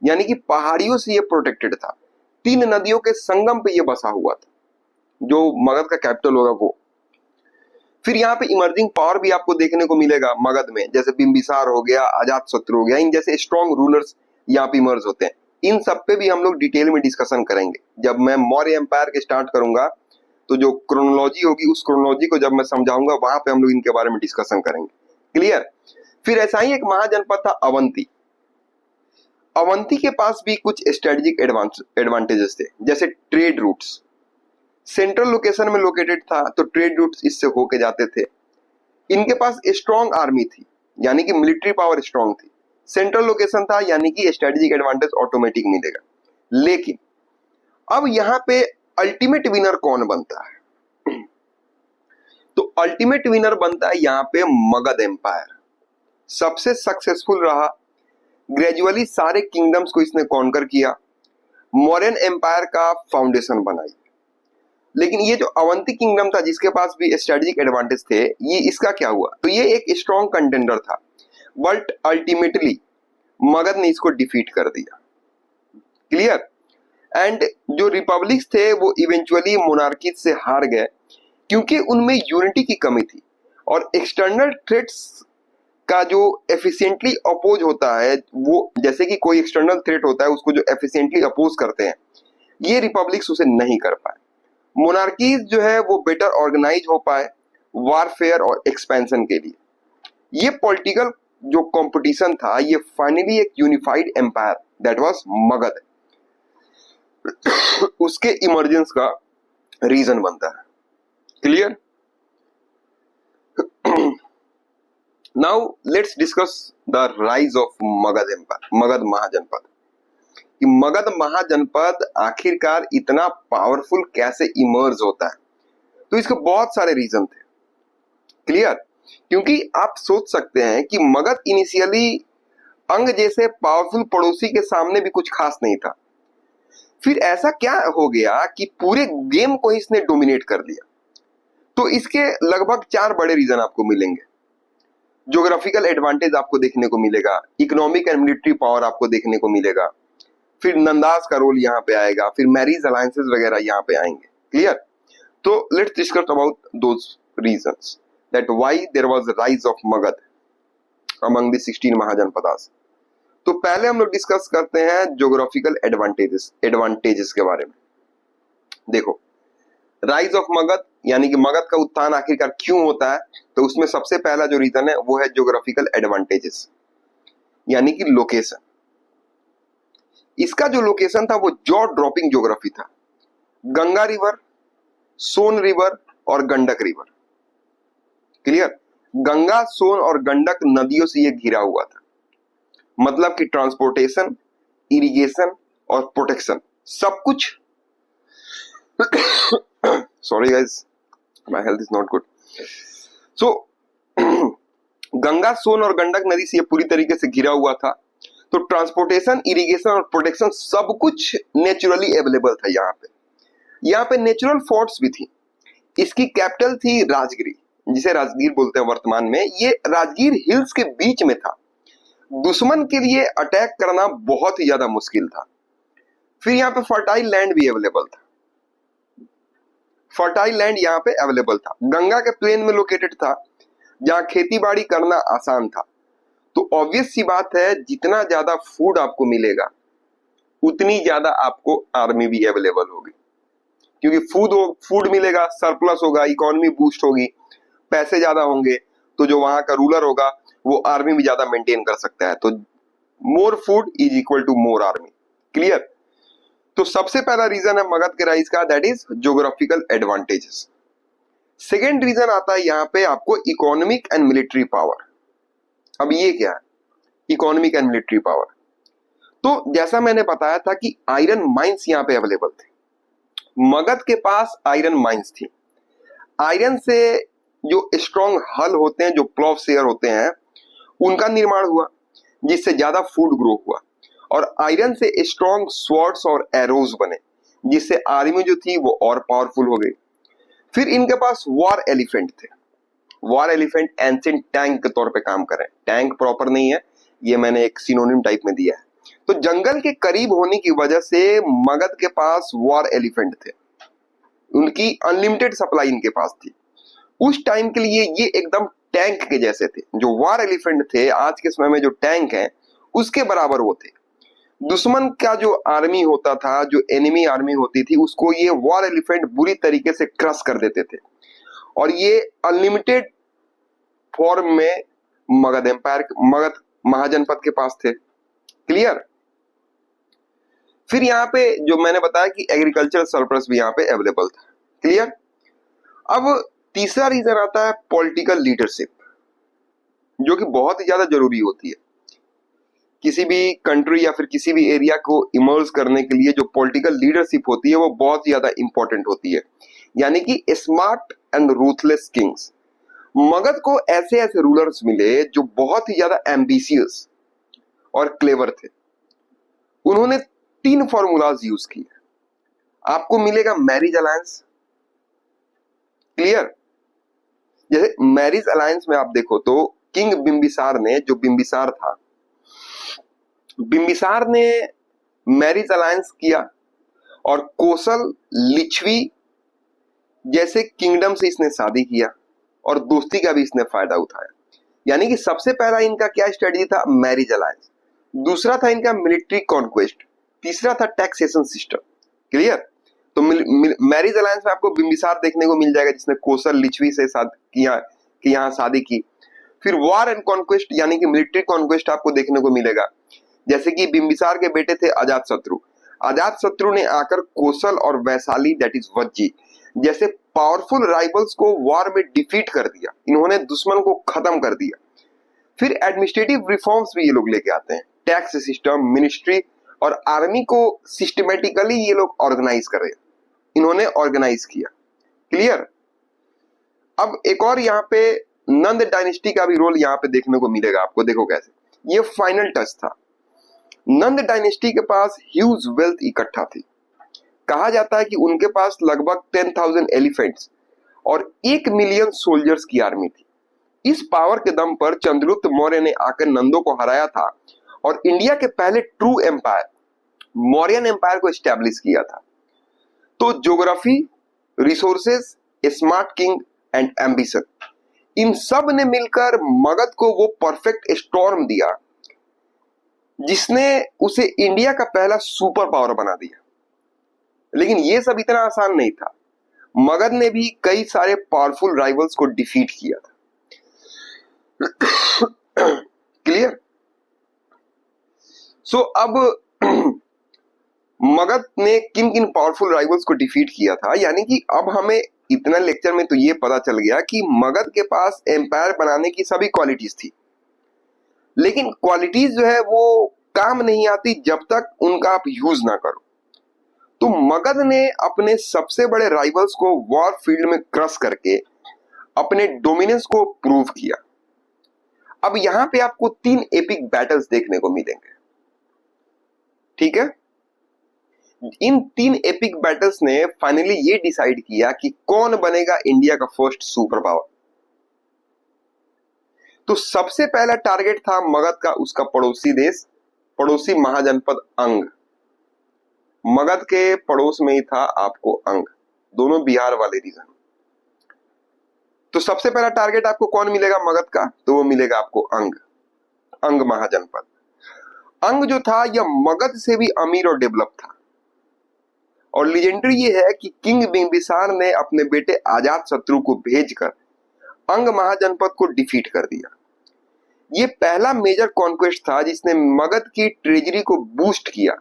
यानी कि पहाड़ियों से ये प्रोटेक्टेड था। 3 नदियों के संगम पे ये बसा हुआ था, जो मगध का कैपिटल होगा वो। फिर यहाँ पे इमर्जिंग पावर भी आपको देखने को मिलेगा मगध में, जैसे बिंबिसार हो गया, अजातशत्रु हो गया, इन जैसे स्ट्रॉन्ग रूलर्स यहाँ पे इमर्ज होते हैं। इन सब पे भी हम लोग डिटेल में डिस्कशन करेंगे। जब मैं मौर्य एम्पायर के स्टार्ट करूंगा तो जो क्रोनोलॉजी होगी, उस क्रोनोलॉजी को जब मैं समझाऊंगा वहां पे हम लोग इनके बारे में डिस्कशन करेंगे। क्लियर। फिर ऐसा ही एक महाजनपद था अवंती। अवंती के पास भी कुछ स्ट्रेटेजिक एडवांटेजेस थे, जैसे ट्रेड रूट्स। सेंट्रल लोकेशन में लोकेटेड था तो ट्रेड रूट्स इससे होके जाते थे। इनके पास स्ट्रॉन्ग आर्मी थी, यानी कि मिलिट्री पावर स्ट्रॉन्ग थी। सेंट्रल लोकेशन था, यानी कि स्ट्रेटेजिक एडवांटेज ऑटोमेटिक मिलेगा। लेकिन अब यहाँ पे अल्टीमेट विनर कौन बनता है? तो अल्टीमेट विनर बनता है यहाँ पे मगध एम्पायर। सबसे सक्सेसफुल रहा, ग्रेजुअली सारे किंगडम्स को इसने कॉन्कर किया, मौर्यन एम्पायर का फाउंडेशन बनाई। लेकिन ये जो अवंती किंगडम था जिसके पास भी स्ट्रेटेजिक एडवांटेज थे, ये इसका क्या हुआ? तो ये एक स्ट्रॉन्ग कंटेंडर था, बट अल्टीमेटली मगध ने इसको डिफीट कर दिया। क्लियर। एंड जो रिपब्लिक्स थे वो इवेंचुअली मोनार्की से हार गए, क्योंकि उनमें यूनिटी की कमी थी और एक्सटर्नल थ्रेट्स का जो एफिशिएंटली अपोज होता है, वो जैसे कि कोई एक्सटर्नल थ्रेट होता है उसको जो एफिशिएंटली अपोज करते हैं, ये रिपब्लिक्स उसे नहीं कर पाए। मोनार्कीज जो है वो बेटर ऑर्गेनाइज हो पाए वारफेयर और एक्सपेंशन के लिए। ये पॉलिटिकल जो कंपटीशन था, ये फाइनली एक unified empire that was Magadha उसके इमर्जेंस का रीजन बनता है। Clear. Now let's discuss the rise of Magadha empire, Magadha mahajanapada. कि मगध महाजनपद आखिरकार इतना पावरफुल कैसे इमर्ज होता है? तो इसके बहुत सारे रीजन थे। क्लियर। क्योंकि आप सोच सकते हैं कि मगध इनिशियली अंग जैसे पावरफुल पड़ोसी के सामने भी कुछ खास नहीं था। फिर ऐसा क्या हो गया कि पूरे गेम को इसने डोमिनेट कर दिया? तो इसके लगभग 4 बड़े रीजन आपको मिलेंगे। ज्योग्राफिकल एडवांटेज आपको देखने को मिलेगा, इकोनॉमिक एंड मिलिट्री पावर आपको देखने को मिलेगा, फिर नंदास का रोल यहाँ पे आएगा, फिर मैरिज अलायंसेस वगैरह यहाँ पे आएंगे। क्लियर। तो let's discuss about those reasons that why there was rise of Magadha among the 16 Mahajanapadas. तो पहले हम लोग डिस्कस करते हैं ज्योग्राफिकल एडवांटेजेस के बारे में। देखो, राइज ऑफ मगध यानी कि मगध का उत्थान आखिरकार क्यों होता है? तो उसमें सबसे पहला जो रीजन है वो है ज्योग्राफिकल एडवांटेजेस, यानी कि लोकेशन। इसका जो लोकेशन था वो जॉ ड्रॉपिंग ज्योग्राफी था। गंगा रिवर, सोन रिवर और गंडक रिवर। क्लियर। गंगा, सोन और गंडक नदियों से ये घिरा हुआ था। मतलब कि ट्रांसपोर्टेशन, इरिगेशन और प्रोटेक्शन सब कुछ sorry guys, my health is not good. So Ganga, Son और गंडक नदी से ये पूरी तरीके से घिरा हुआ था। तो ट्रांसपोर्टेशन, इरिगेशन और प्रोटेक्शन सब कुछ नेचुरली अवेलेबल था यहाँ पे। यहाँ पे नेचुरल फोर्ट्स भी थी। इसकी कैपिटल थी राजगिरी, जिसे राजगीर बोलते हैं वर्तमान में। ये राजगीर हिल्स के बीच में था। दुश्मन के लिए अटैक करना बहुत ही ज्यादा मुश्किल था। फिर यहाँ पे फर्टाइल लैंड भी अवेलेबल था। फर्टाइल लैंड यहाँ पे अवेलेबल था। गंगा के प्लेन में लोकेटेड था, जहाँ खेती बाड़ी करना आसान था। तो ऑब्वियस सी बात है, जितना ज्यादा फूड आपको मिलेगा उतनी ज्यादा आपको आर्मी भी अवेलेबल होगी, क्योंकि फूड मिलेगा, सरप्लस होगा, इकोनॉमी बूस्ट होगी, पैसे ज्यादा होंगे, तो जो वहां का रूलर होगा वो आर्मी भी ज्यादा मेंटेन कर सकता है। तो more food is equal to more army. Clear. तो सबसे पहला रीजन है मगध के राइज का, that is geographical advantages. Second reason आता है यहाँ पे आपको इकोनॉमिक एंड मिलिट्री पावर। अब ये क्या है इकोनॉमिक एंड मिलिट्री पावर? तो जैसा मैंने बताया था कि आयरन माइंस यहाँ पे अवेलेबल थे। मगध के पास आयरन माइंस थी। आयरन से जो स्ट्रॉन्ग हल होते हैं, जो प्लॉव शेयर होते हैं, उनका निर्माण हुआ, जिससे ज्यादा फूड ग्रो हुआ। और आयरन से स्ट्रॉन्ग स्वॉर्ड्स और एरोज बने, जिससे आर्मी जो थी वो और पावरफुल हो गई। फिर इनके पास वॉर एलिफेंट थे। वॉर एलिफेंट एंशिएंट टैंक के तौर पे काम कर रहे हैं। टैंक प्रॉपर नहीं है, ये मैंने एक सिनोनिम टाइप में दिया है। तो जंगल के करीब होने की वजह से मगध के पास वॉर एलिफेंट थे, उनकी अनलिमिटेड सप्लाई इनके पास थी। उस टाइम के लिए ये एकदम टैंक के जैसे थे। जो वॉर एलिफेंट थे आज के समय में जो टैंक है उसके बराबर वो थे। दुश्मन का जो आर्मी होता था, जो एनिमी आर्मी होती थी, उसको ये वॉर एलिफेंट बुरी तरीके से क्रश कर देते थे। और ये अनलिमिटेड फॉर्म में मगध महाजनपद के पास थे। क्लियर। फिर यहाँ पे जो मैंने बताया कि एग्रीकल्चरल सरप्लस भी यहाँ पे अवेलेबल था। क्लियर। अब तीसरा रीजन आता है पॉलिटिकल लीडरशिप, जो कि बहुत ही ज्यादा जरूरी होती है। किसी भी कंट्री या फिर किसी भी एरिया को इमर्ज करने के लिए जो पॉलिटिकल लीडरशिप होती है वो बहुत ज्यादा इंपॉर्टेंट होती है, यानी कि smart and ruthless Kings. Magadh को ऐसे ऐसे रूलर्स मिले जो बहुत ही ज्यादा एम्बिशियस और क्लेवर थे। उन्होंने 3 फॉर्मूलाज यूज किए। आपको मिलेगा मैरिज अलायंस। क्लियर। जैसे मैरिज अलायंस में आप देखो तो किंग बिंबिसार ने, जो बिंबिसार था, बिंबिसार ने मैरिज अलायंस किया और कोसल, लिच्छवी जैसे किंगडम से इसने शादी किया और दोस्ती का भी इसने फायदा उठाया। यानी कि सबसे पहला इनका क्या स्ट्रेटजी था? Marriage alliance. दूसरा था इनका मिलिट्री कॉन्क्वेस्ट। तीसरा था टैक्सेशन सिस्टम। क्लियर। तो मैरिज अलायंस में आपको बिंबिसार देखने को मिल जाएगा, जिसने कोसल, लिच्छवी से यहाँ शादी की। फिर वॉर एंड कॉन्क्वेस्ट यानी कि मिलिट्री कॉन्क्वेस्ट आपको देखने को मिलेगा, जैसे कि बिंबिसार के बेटे थे अजातशत्रु। अजातशत्रु ने आकर कोसल और वैशाली दैट इज वज्जी जैसे पावरफुल राइवल्स को वॉर में डिफीट कर दिया। इन्होंने दुश्मन को खत्म कर दिया। फिर एडमिनिस्ट्रेटिव रिफॉर्म्स भी ये लोग लेके आते हैं। टैक्स सिस्टम, मिनिस्ट्री और आर्मी को सिस्टमेटिकली ये लोग ऑर्गेनाइज कर रहे हैं। इन्होंने ऑर्गेनाइज किया। क्लियर। अब एक और यहाँ पे नंद डायनेस्टी का भी रोल यहाँ पे देखने को मिलेगा आपको। देखो कैसे, ये फाइनल टच था। नंद डायनेस्टी के पास ह्यूज वेल्थ इकट्ठा थी। कहा जाता है कि उनके पास लगभग 10,000 एलिफेंट्स और 1 मिलियन सोल्जर्स की आर्मी थी। इस पावर के दम पर चंद्रगुप्त मौर्य ने आकर नंदों को हराया था और इंडिया के पहले ट्रू एम्पायर मौर्यन एम्पायर को एस्टेब्लिश किया था। तो geography, resources, smart king and ambition, इन सब ने मिलकर मगध को वो परफेक्ट स्टॉर्म दिया जिसने उसे इंडिया का पहला सुपर पावर बना दिया। लेकिन ये सब इतना आसान नहीं था। मगध ने भी कई सारे पावरफुल राइवल्स को डिफीट किया था। क्लियर। सो अब मगध ने किन किन पावरफुल राइवल्स को डिफीट किया था, यानी कि अब हमें इतना लेक्चर में तो ये पता चल गया कि मगध के पास एम्पायर बनाने की सभी क्वालिटीज थी, लेकिन क्वालिटीज जो है वो काम नहीं आती जब तक उनका आप यूज ना करो। तो मगध ने अपने सबसे बड़े राइवल्स को वॉर फील्ड में क्रश करके अपने डोमिनेंस को प्रूव किया। अब यहां पे आपको 3 एपिक बैटल्स देखने को मिलेंगे। ठीक है। इन 3 एपिक बैटल्स ने फाइनली ये डिसाइड किया कि कौन बनेगा इंडिया का फर्स्ट सुपर पावर। तो सबसे पहला टारगेट था मगध का उसका पड़ोसी देश, पड़ोसी महाजनपद अंग। मगध के पड़ोस में ही था आपको अंग, दोनों बिहार वाले रीजन। तो सबसे पहला टारगेट आपको कौन मिलेगा मगध का? तो वो मिलेगा आपको अंग, अंग महाजनपद। अंग जो था यह मगध से भी अमीर और डेवलप था। और लीजेंडरी ये है कि किंग बिंबिसार ने अपने बेटे अजातशत्रु को भेजकर अंग महाजनपद को डिफीट कर दिया। ये पहला मेजर कॉन्क्वेस्ट था जिसने मगध की ट्रेजरी को बूस्ट किया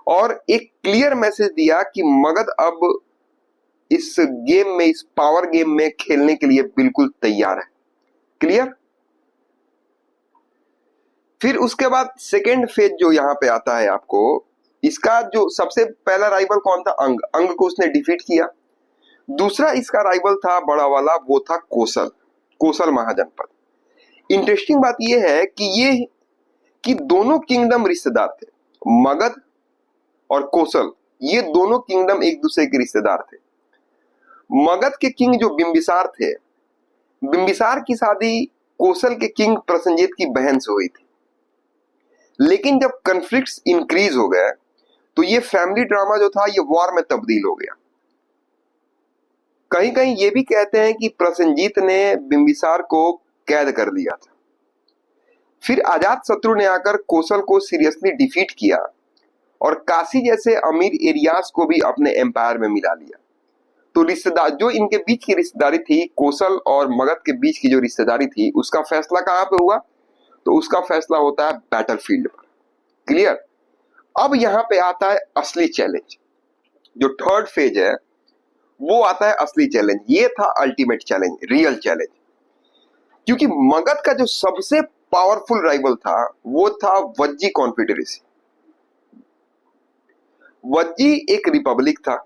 और एक क्लियर मैसेज दिया कि मगध अब इस गेम में, इस पावर गेम में खेलने के लिए बिल्कुल तैयार है। क्लियर। फिर उसके बाद सेकेंड फेज जो यहां पे आता है आपको, इसका जो सबसे पहला राइवल कौन था? अंग। अंग को उसने डिफीट किया। दूसरा इसका राइवल था बड़ा वाला, वो था कोसल, कोसल महाजनपद। इंटरेस्टिंग बात यह है कि दोनों किंगडम रिश्तेदार थे। मगध और कोसल, ये दोनों किंगडम एक दूसरे के रिश्तेदार थे। मगध के किंग जो बिंबिसार थे, बिंबिसार की शादी कोसल के किंग प्रसेंजित की बहन से हुई थी। लेकिन जब कन्फ्लिक्ट्स इंक्रीज हो गए तो ये फैमिली ड्रामा जो था ये वॉर में तब्दील हो गया। कहीं कहीं ये भी कहते हैं कि प्रसेंजीत ने बिंबिसार को कैद कर लिया था। फिर अजात शत्रु ने आकर कोसल को सीरियसली डिफीट किया और काशी जैसे अमीर एरियाज को भी अपने एम्पायर में मिला लिया। तो रिश्तेदार जो इनके बीच की रिश्तेदारी थी, कोसल और मगध के बीच की जो रिश्तेदारी थी, उसका फैसला कहां पे हुआ? तो उसका फैसला होता है बैटलफील्ड पर। क्लियर? अब यहां पे आता है असली चैलेंज। जो थर्ड फेज है वो आता है असली चैलेंज। ये था अल्टीमेट चैलेंज, रियल चैलेंज। क्योंकि मगध का जो सबसे पावरफुल राइवल था वो था वज्जी कॉन्फेडरेसी। वज्जी एक रिपब्लिक था,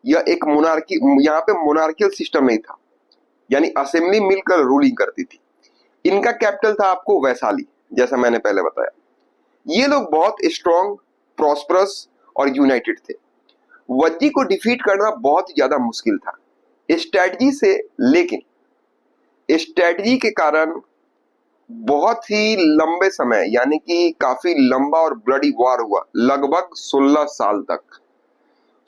यह एक मोनार्की, यहाँ पे मोनार्कियल सिस्टम नहीं था, यानी असेंबली मिलकर रूलिंग करती थी। इनका कैपिटल था आपको वैशाली, जैसा मैंने पहले बताया। ये लोग बहुत स्ट्रॉन्ग, प्रॉस्परस और यूनाइटेड थे। वज्जी को डिफीट करना बहुत ही ज्यादा मुश्किल था स्ट्रेटजी से, लेकिन स्ट्रेटजी के कारण बहुत ही लंबे समय, यानी कि काफी लंबा और ब्लडी वॉर हुआ, लगभग 16 साल तक।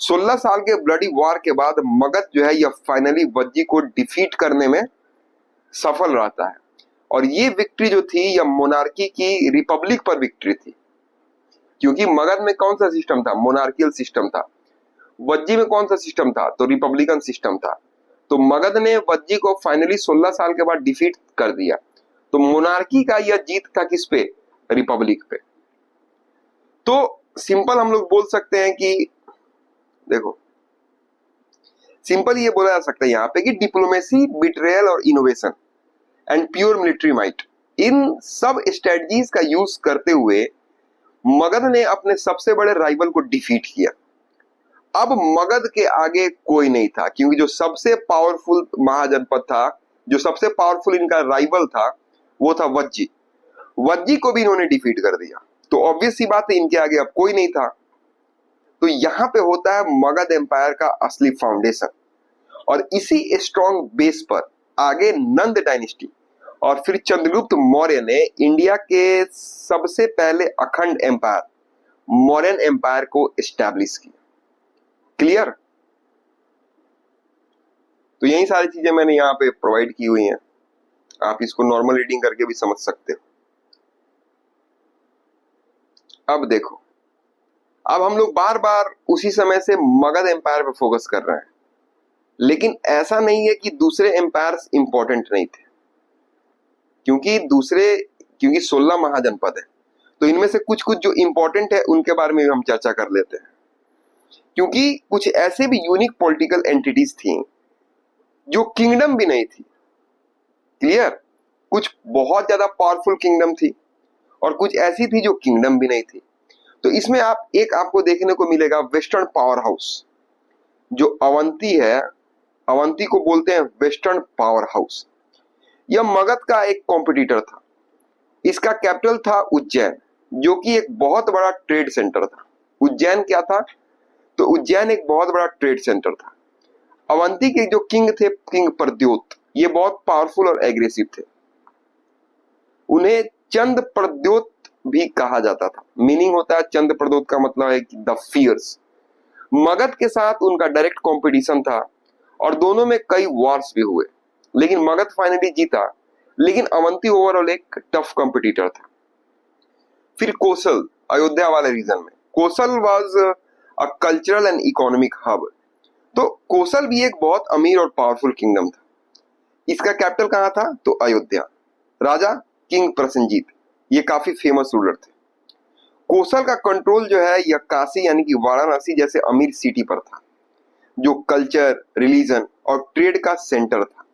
16 साल के ब्लडी वॉर के बाद मगध जो है यह फाइनली वज्जी को डिफीट करने में सफल रहता है। और ये विक्ट्री जो थी यह मोनार्की की रिपब्लिक पर विक्ट्री थी। क्योंकि मगध में कौन सा सिस्टम था? मोनार्कियल सिस्टम था। वज्जी में कौन सा सिस्टम था? तो रिपब्लिकन सिस्टम था। तो मगध ने वज्जी को फाइनली 16 साल के बाद डिफीट कर दिया। तो मोनार्की का यह जीत था किस पे? रिपब्लिक पे। तो सिंपल हम लोग बोल सकते हैं कि देखो, सिंपल ये बोला जा सकता है यहाँ पे कि डिप्लोमेसी, बिट्रेयल और innovation and pure military might, इन सब स्ट्रेटजीज का यूज करते हुए मगध ने अपने सबसे बड़े राइवल को डिफीट किया। अब मगध के आगे कोई नहीं था, क्योंकि जो सबसे पावरफुल महाजनपद था, जो सबसे पावरफुल इनका राइवल था, वो था वज्जी। वज्जी को भी इन्होंने डिफीट कर दिया। तो ऑब्वियस सी बात है, इनके आगे अब कोई नहीं था। तो यहां पे होता है मगध एम्पायर का असली फाउंडेशन। और इसी स्ट्रॉन्ग बेस पर आगे नंद डायनेस्टी और फिर चंद्रगुप्त मौर्य ने इंडिया के सबसे पहले अखंड एम्पायर, मौर्यन एम्पायर को एस्टैब्लिश किया। क्लियर? तो यही सारी चीजें मैंने यहाँ पे प्रोवाइड की हुई हैं। आप इसको नॉर्मल रीडिंग करके भी समझ सकते हो। अब देखो, अब हम लोग बार बार उसी समय से मगध एम्पायर पे फोकस कर रहे हैं, लेकिन ऐसा नहीं है कि दूसरे एम्पायर्स इंपॉर्टेंट नहीं थे। क्योंकि 16 महाजनपद है, तो इनमें से कुछ कुछ जो इंपॉर्टेंट है उनके बारे में हम चर्चा कर लेते हैं। क्योंकि कुछ ऐसे भी यूनिक पॉलिटिकल एंटिटीज थी जो किंगडम भी नहीं थी। क्लियर? कुछ बहुत ज्यादा पावरफुल किंगडम थी और कुछ ऐसी थी जो किंगडम भी नहीं थी। तो इसमें आपको देखने को मिलेगा वेस्टर्न पावर हाउस। जो अवंती है, अवंती को बोलते हैं वेस्टर्न पावर हाउस। यह मगध का एक कॉम्पिटिटर था। इसका कैपिटल था उज्जैन, जो कि एक बहुत बड़ा ट्रेड सेंटर था। उज्जैन क्या था? तो उज्जैन एक बहुत बड़ा ट्रेड सेंटर था। अवंती के जो किंग थे, किंग प्रद्योत, ये बहुत पावरफुल और एग्रेसिव थे। उन्हें चंद प्रद्योत भी कहा जाता था। मीनिंग होता है चंद प्रद्योत का मतलब है कि द फियर्स। मगध के साथ उनका डायरेक्ट कंपटीशन था और दोनों में कई वॉर्स भी हुए, लेकिन मगध फाइनली जीता। लेकिन अवंती ओवरऑल एक टफ कंपटीटर था। फिर कोसल, अयोध्या वाले रीजन में, Kosala was a cultural and economic hub. तो कोसल भी एक बहुत अमीर और पावरफुल किंगडम था। इसका कैपिटल कहाँ था? तो अयोध्या। राजा किंग प्रसेनजीत, ये काफी फेमस रूलर थे। कोसल का कंट्रोल जो है यह काशी यानी कि वाराणसी जैसे अमीर सिटी पर था, जो कल्चर, रिलीजन और ट्रेड का सेंटर था।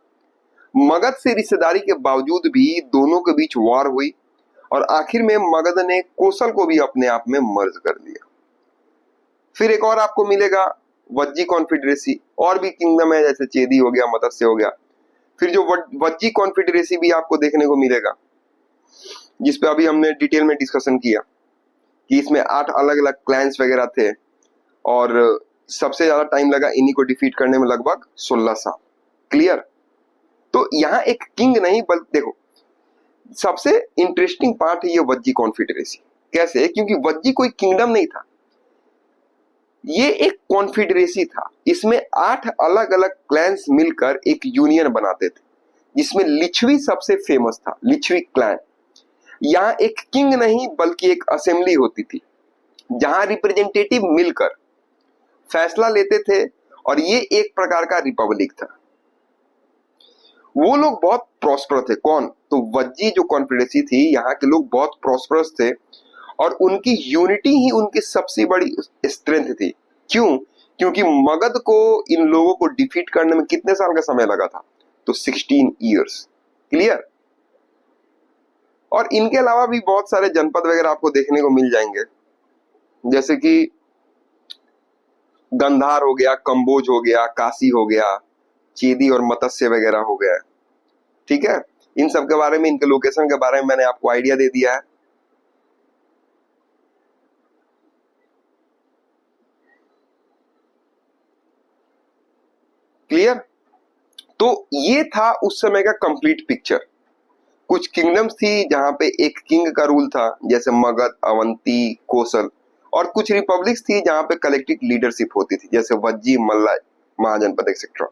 मगध से रिश्तेदारी के बावजूद भी दोनों के बीच वॉर हुई और आखिर में मगध ने कोसल को भी अपने आप में मर्ज कर लिया। फिर एक और आपको मिलेगा वज्जी कॉन्फेडरेसी, और भी किंगडम है जैसे चेदी हो गया, मत्स्य हो गया। फिर जो वज्जी कॉन्फेडरेसी भी आपको देखने को मिलेगा, जिसपे अभी हमने डिटेल में डिस्कशन किया कि इसमें 8 अलग अलग क्लैंस वगैरह थे और सबसे ज्यादा टाइम लगा इन्हीं को डिफीट करने में, लगभग 16 साल। क्लियर? तो यहाँ एक किंग नहीं, बल्कि देखो सबसे इंटरेस्टिंग पार्ट है ये वज्जी कॉन्फेडरेसी। कैसे? क्योंकि वज्जी कोई किंगडम नहीं था, ये एक कॉन्फेडरेसी था। इसमें 8 अलग अलग क्लैंस मिलकर एक यूनियन बनाते थे, जिसमें लिच्छवी सबसे फेमस था, लिच्छवी क्लैन। यहाँ एक किंग नहीं बल्कि एक असेंबली होती थी, जहां रिप्रेजेंटेटिव मिलकर फैसला लेते थे, और ये एक प्रकार का रिपब्लिक था। वो लोग बहुत प्रॉस्पर थे। कौन? तो वज्जी जो कॉन्फेडरेसी थी, यहाँ के लोग बहुत प्रॉस्परस थे, और उनकी यूनिटी ही उनकी सबसे बड़ी स्ट्रेंथ थी। क्यों? क्योंकि मगध को इन लोगों को डिफीट करने में कितने साल का समय लगा था? तो 16 ईयर्स। क्लियर? और इनके अलावा भी बहुत सारे जनपद वगैरह आपको देखने को मिल जाएंगे, जैसे कि गंधार हो गया, कंबोज हो गया, काशी हो गया, चेदी और मत्स्य वगैरह हो गया। ठीक है, इन सब के बारे में, इनके लोकेशन के बारे में मैंने आपको आइडिया दे दिया है। क्लियर? तो ये था उस समय का कंप्लीट पिक्चर। कुछ किंगडम्स थी जहां पे एक किंग का रूल था, जैसे मगध, अवंती, कोसल, और कुछ रिपब्लिक्स थी जहां पे कलेक्टिव लीडरशिप होती थी, जैसे वज्जी, मल्लाई, महाजनपद एक्सेट्रा।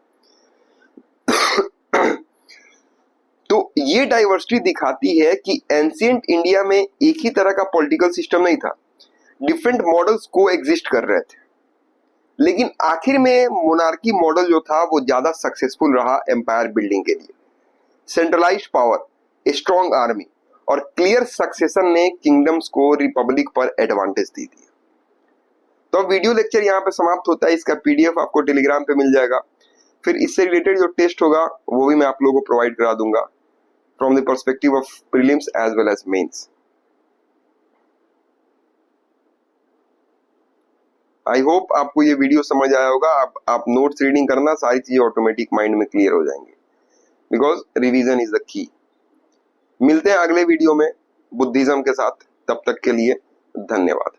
तो ये डाइवर्सिटी दिखाती है कि एंशिएंट इंडिया में एक ही तरह का पॉलिटिकल सिस्टम नहीं था, डिफरेंट मॉडल्स को एग्जिस्ट कर रहे थे। लेकिन आखिर में मोनार्की मॉडल जो था वो ज्यादा सक्सेसफुल रहा एम्पायर बिल्डिंग के लिए। सेंट्रलाइज्ड पावर, स्ट्रॉन्ग आर्मी और क्लियर सक्सेशन ने किंगडम्स को रिपब्लिक पर एडवांटेज दी थी। तो अब वीडियो लेक्चर यहाँ पे समाप्त होता है। इसका पीडीएफ आपको टेलीग्राम पे मिल जाएगा। फिर इससे रिलेटेड जो टेस्ट होगा वो भी मैं आप लोगों को प्रोवाइड करा दूंगा, from the perspective of prelims as well as mains. I hope आपको ये वीडियो समझ आया होगा। आप नोट्स रीडिंग करना, सारी चीजें ऑटोमेटिक माइंड में क्लियर हो जाएंगी, because revision is the key. मिलते हैं अगले वीडियो में बुद्धिज्म के साथ। तब तक के लिए धन्यवाद।